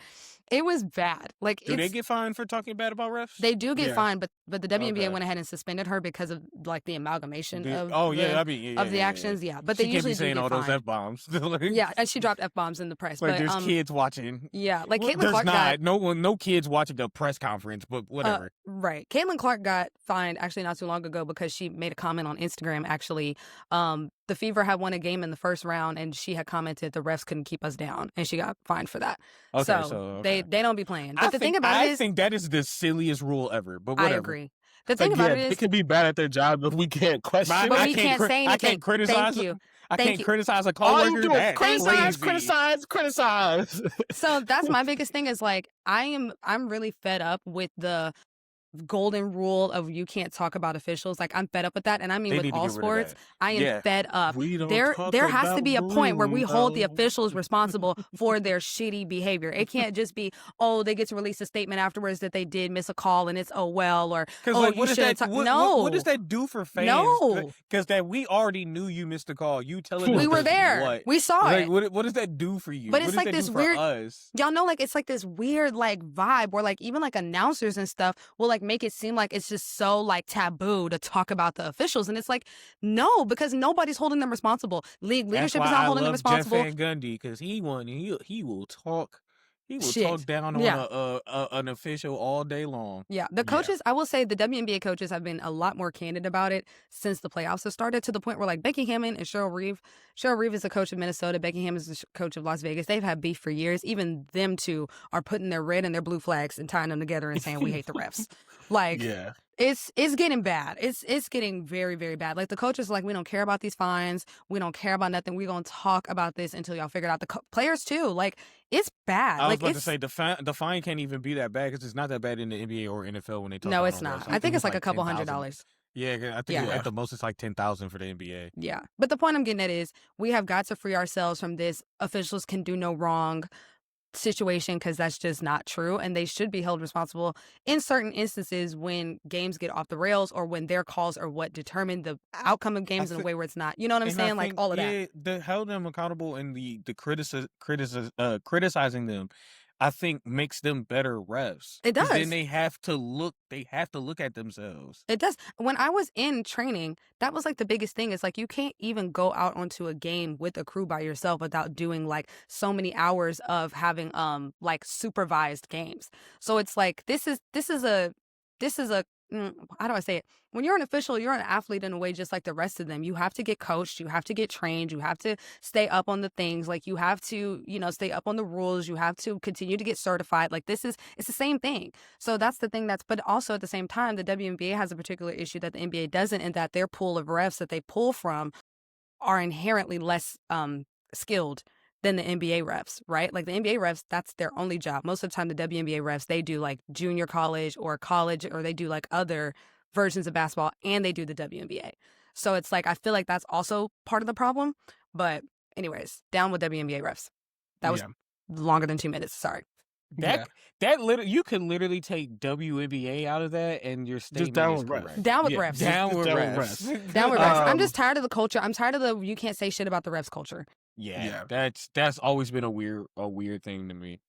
Speaker 2: It was bad. Like,
Speaker 3: do they get fined for talking bad about refs?
Speaker 2: They do get fined, but the WNBA
Speaker 3: Okay.
Speaker 2: went ahead and suspended her because of like the amalgamation of
Speaker 3: the
Speaker 2: actions. Yeah, but they
Speaker 3: she
Speaker 2: usually
Speaker 3: can't be saying
Speaker 2: do get
Speaker 3: all
Speaker 2: fined.
Speaker 3: those F-bombs. Like,
Speaker 2: yeah, and she dropped F-bombs in the press.
Speaker 3: like,
Speaker 2: but
Speaker 3: there's kids watching.
Speaker 2: Yeah, like
Speaker 3: Well,
Speaker 2: Caitlin Clark got
Speaker 3: no kids watching the press conference, but whatever.
Speaker 2: right. Caitlin Clark got fined actually not too long ago because she made a comment on Instagram. Actually, the Fever had won a game in the first round, and she had commented the refs couldn't keep us down, and she got fined for that.
Speaker 3: Okay,
Speaker 2: so they don't be playing. But the thing about it is,
Speaker 3: I think that is the silliest rule ever. But whatever.
Speaker 2: I agree. The thing about it is,
Speaker 1: they can be bad at their job, but we can't question.
Speaker 2: But we can't say anything.
Speaker 3: I can't criticize.
Speaker 2: Thank you.
Speaker 3: I can't criticize a
Speaker 1: All
Speaker 3: coworker.
Speaker 1: you do is criticize.
Speaker 2: So that's my biggest thing. Is like, I'm really fed up with the golden rule of you can't talk about officials. Like, I'm fed up with that, and I mean with all sports. I am fed up. There has to be a point where we hold the officials responsible for their shitty behavior. It can't just be, oh, they get to release a statement afterwards that they did miss a call and it's or oh,
Speaker 3: like,
Speaker 2: you should have no.
Speaker 3: What does that do for fans?
Speaker 2: No,
Speaker 3: because that we already knew you missed a call. You telling us
Speaker 2: we were there.
Speaker 3: What?
Speaker 2: We saw
Speaker 3: like,
Speaker 2: it.
Speaker 3: What does that do for you?
Speaker 2: But
Speaker 3: what
Speaker 2: it's like this weird. Y'all know, like, it's like this weird like vibe where like even like announcers and stuff will like make it seem like it's just so like taboo to talk about the officials, and it's like, no, because nobody's holding them responsible. Leadership is not holding them responsible.
Speaker 3: Jeff Van Gundy, because he will talk. He will talk down on an official all day long.
Speaker 2: Yeah, the coaches, I will say the WNBA coaches have been a lot more candid about it since the playoffs have started, to the point where like Becky Hammon and Cheryl Reeve is the coach of Minnesota. Becky Hammon is the coach of Las Vegas. They've had beef for years. Even them two are putting their red and their blue flags and tying them together and saying we hate the refs. Like, it's getting bad. It's getting very, very bad. Like, the coaches are like, we don't care about these fines. We don't care about nothing. We're going to talk about this until y'all figure it out. The players too. Like, it's bad.
Speaker 3: I was about to say the fine can't even be that bad because it's not that bad in the NBA or NFL when they talk.
Speaker 2: No,
Speaker 3: about
Speaker 2: it's not. I think it's like a couple $100.
Speaker 3: Yeah, I think at the most it's like $10,000 for the NBA.
Speaker 2: Yeah, but the point I'm getting at is we have got to free ourselves from this officials can do no wrong situation, because that's just not true, and they should be held responsible in certain instances when games get off the rails or when their calls are what determine the outcome of games in a way where it's not. You know what I'm saying? Like, all of that.
Speaker 3: The held them accountable and the criticizing them, I think, makes them better refs.
Speaker 2: It does.
Speaker 3: Then they have to look at themselves.
Speaker 2: It does. When I was in training, that was like the biggest thing. It's like, you can't even go out onto a game with a crew by yourself without doing like so many hours of having like supervised games. So it's like, this is a how do I say it? When you're an official, you're an athlete in a way just like the rest of them. You have to get coached. You have to get trained. You have to stay up on the things. Like, you have to, stay up on the rules. You have to continue to get certified. Like, it's the same thing. So that's the thing but also at the same time, the WNBA has a particular issue that the NBA doesn't, in that their pool of refs that they pull from are inherently less skilled than the NBA refs, right? Like, the NBA refs, that's their only job. Most of the time, the WNBA refs, they do like junior college, or they do like other versions of basketball, and they do the WNBA. So it's like, I feel like that's also part of the problem. But Anyways, down with WNBA refs. That was longer than 2 minutes. Sorry.
Speaker 3: You could literally take WNBA out of that and your statement
Speaker 1: down
Speaker 3: is
Speaker 1: with
Speaker 3: correct.
Speaker 1: refs.
Speaker 2: Down with refs.
Speaker 3: Down with
Speaker 1: Down with
Speaker 3: refs.
Speaker 2: Down with refs. I'm just tired of the culture. I'm tired of the you can't say shit about the refs culture.
Speaker 3: Yeah. That's always been a weird thing to me.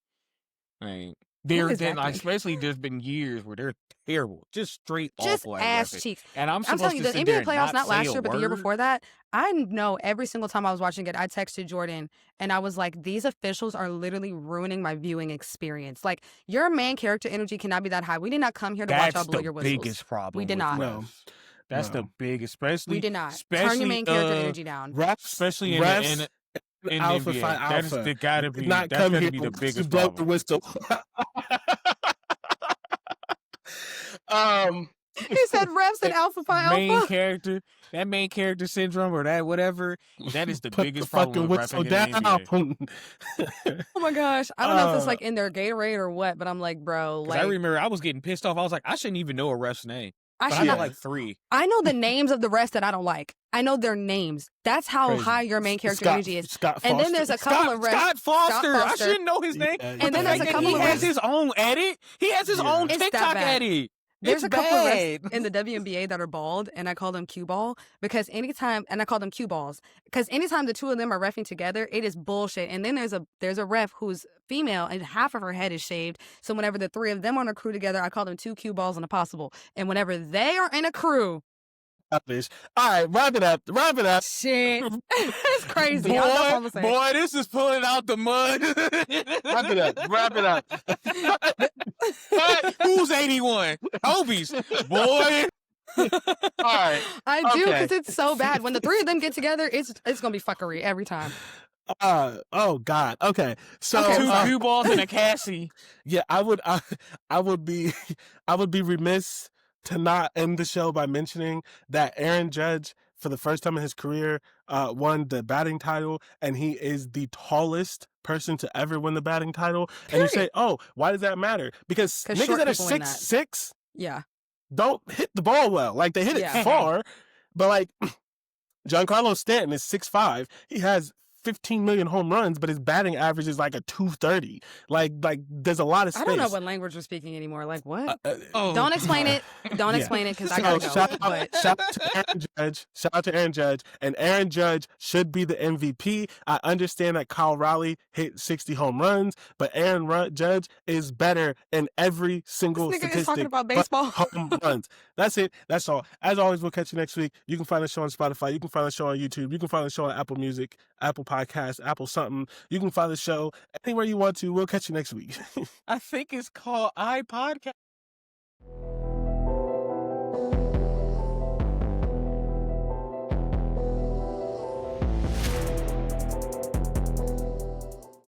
Speaker 3: Like especially there's been years where they're terrible, just straight awful
Speaker 2: ass
Speaker 3: at
Speaker 2: cheeks.
Speaker 3: And I'm
Speaker 2: telling you, the NBA playoffs, not last year, but the year
Speaker 3: word.
Speaker 2: before that, I know every single time I was watching it, I texted Jordan and I was like, these officials are literally ruining my viewing experience. Like, your main character energy cannot be that high. We did not come here to watch y'all blow your whistles.
Speaker 3: That's the biggest problem.
Speaker 2: We did not.
Speaker 1: No.
Speaker 3: That's the biggest, especially.
Speaker 2: We did not. Turn your main character energy down.
Speaker 1: Refs,
Speaker 3: especially in the
Speaker 1: alpha
Speaker 3: NBA.
Speaker 1: fight alpha.
Speaker 3: That's gotta be the biggest
Speaker 1: blow
Speaker 3: problem.
Speaker 1: the whistle.
Speaker 2: He said refs and alpha phi alpha.
Speaker 3: That main character syndrome or that whatever, that is the
Speaker 1: Put
Speaker 3: biggest
Speaker 1: the
Speaker 3: problem with
Speaker 1: whistle
Speaker 3: repping in the NBA.
Speaker 2: Oh my gosh. I don't know if it's like in their Gatorade or what, but I'm like, bro. Like,
Speaker 3: I remember I was getting pissed off. I was like, I shouldn't even know a ref's name.
Speaker 2: I
Speaker 3: know like 3.
Speaker 2: I know the names of the refs that I don't like. I know their names. That's how high your main character energy is.
Speaker 1: And
Speaker 2: then there's a couple of refs.
Speaker 3: Scott Foster. I shouldn't know his name.
Speaker 2: And then there's a couple
Speaker 3: he
Speaker 2: of
Speaker 3: has
Speaker 2: refs.
Speaker 3: his own edit. He has his own TikTok edit.
Speaker 2: There's
Speaker 3: It's
Speaker 2: a couple of
Speaker 3: bad.
Speaker 2: refs in the WNBA that are bald, and I call them cue ball because anytime, and I call them cue balls because anytime the two of them are reffing together, it is bullshit. And then there's a ref who's female and half of her head is shaved. So whenever the three of them are on a crew together, I call them 2 cue balls and a possible. And whenever they are in a crew.
Speaker 1: All right, wrap it up.
Speaker 2: Shit. It's crazy.
Speaker 3: Boy, this is pulling out the mud.
Speaker 1: Wrap it up.
Speaker 3: Who's 81? Hobies. Boy.
Speaker 1: All right.
Speaker 2: I do because it's so bad. When the three of them get together, it's going to be fuckery every time.
Speaker 1: Oh God. Okay. So
Speaker 3: 2 cue balls and a Cassie.
Speaker 1: Yeah, I would be remiss to not end the show by mentioning that Aaron Judge, for the first time in his career, won the batting title, and he is the tallest person to ever win the batting title. And you say, oh, why does that matter? Because niggas that are 6'6" don't hit the ball well. Like, they hit it far, but like Giancarlo Stanton is 6'5". He has 15 million home runs, but his batting average is like a 230. Like there's a lot of space.
Speaker 2: I don't know what language we're speaking anymore. Like what? Don't explain it. Don't explain it because I gotta go.
Speaker 1: Shout out to Aaron Judge. And Aaron Judge should be the MVP. I understand that Kyle Raleigh hit 60 home runs, but Aaron Judge is better in every single
Speaker 2: this nigga
Speaker 1: statistic.
Speaker 2: is talking about baseball.
Speaker 1: Home runs. That's it. That's all. As always, we'll catch you next week. You can find the show on Spotify. You can find the show on YouTube. You can find the show on Apple Music, Apple Podcast, Apple something. You can find the show anywhere you want to. We'll catch you next week.
Speaker 3: I think it's called iPodcast.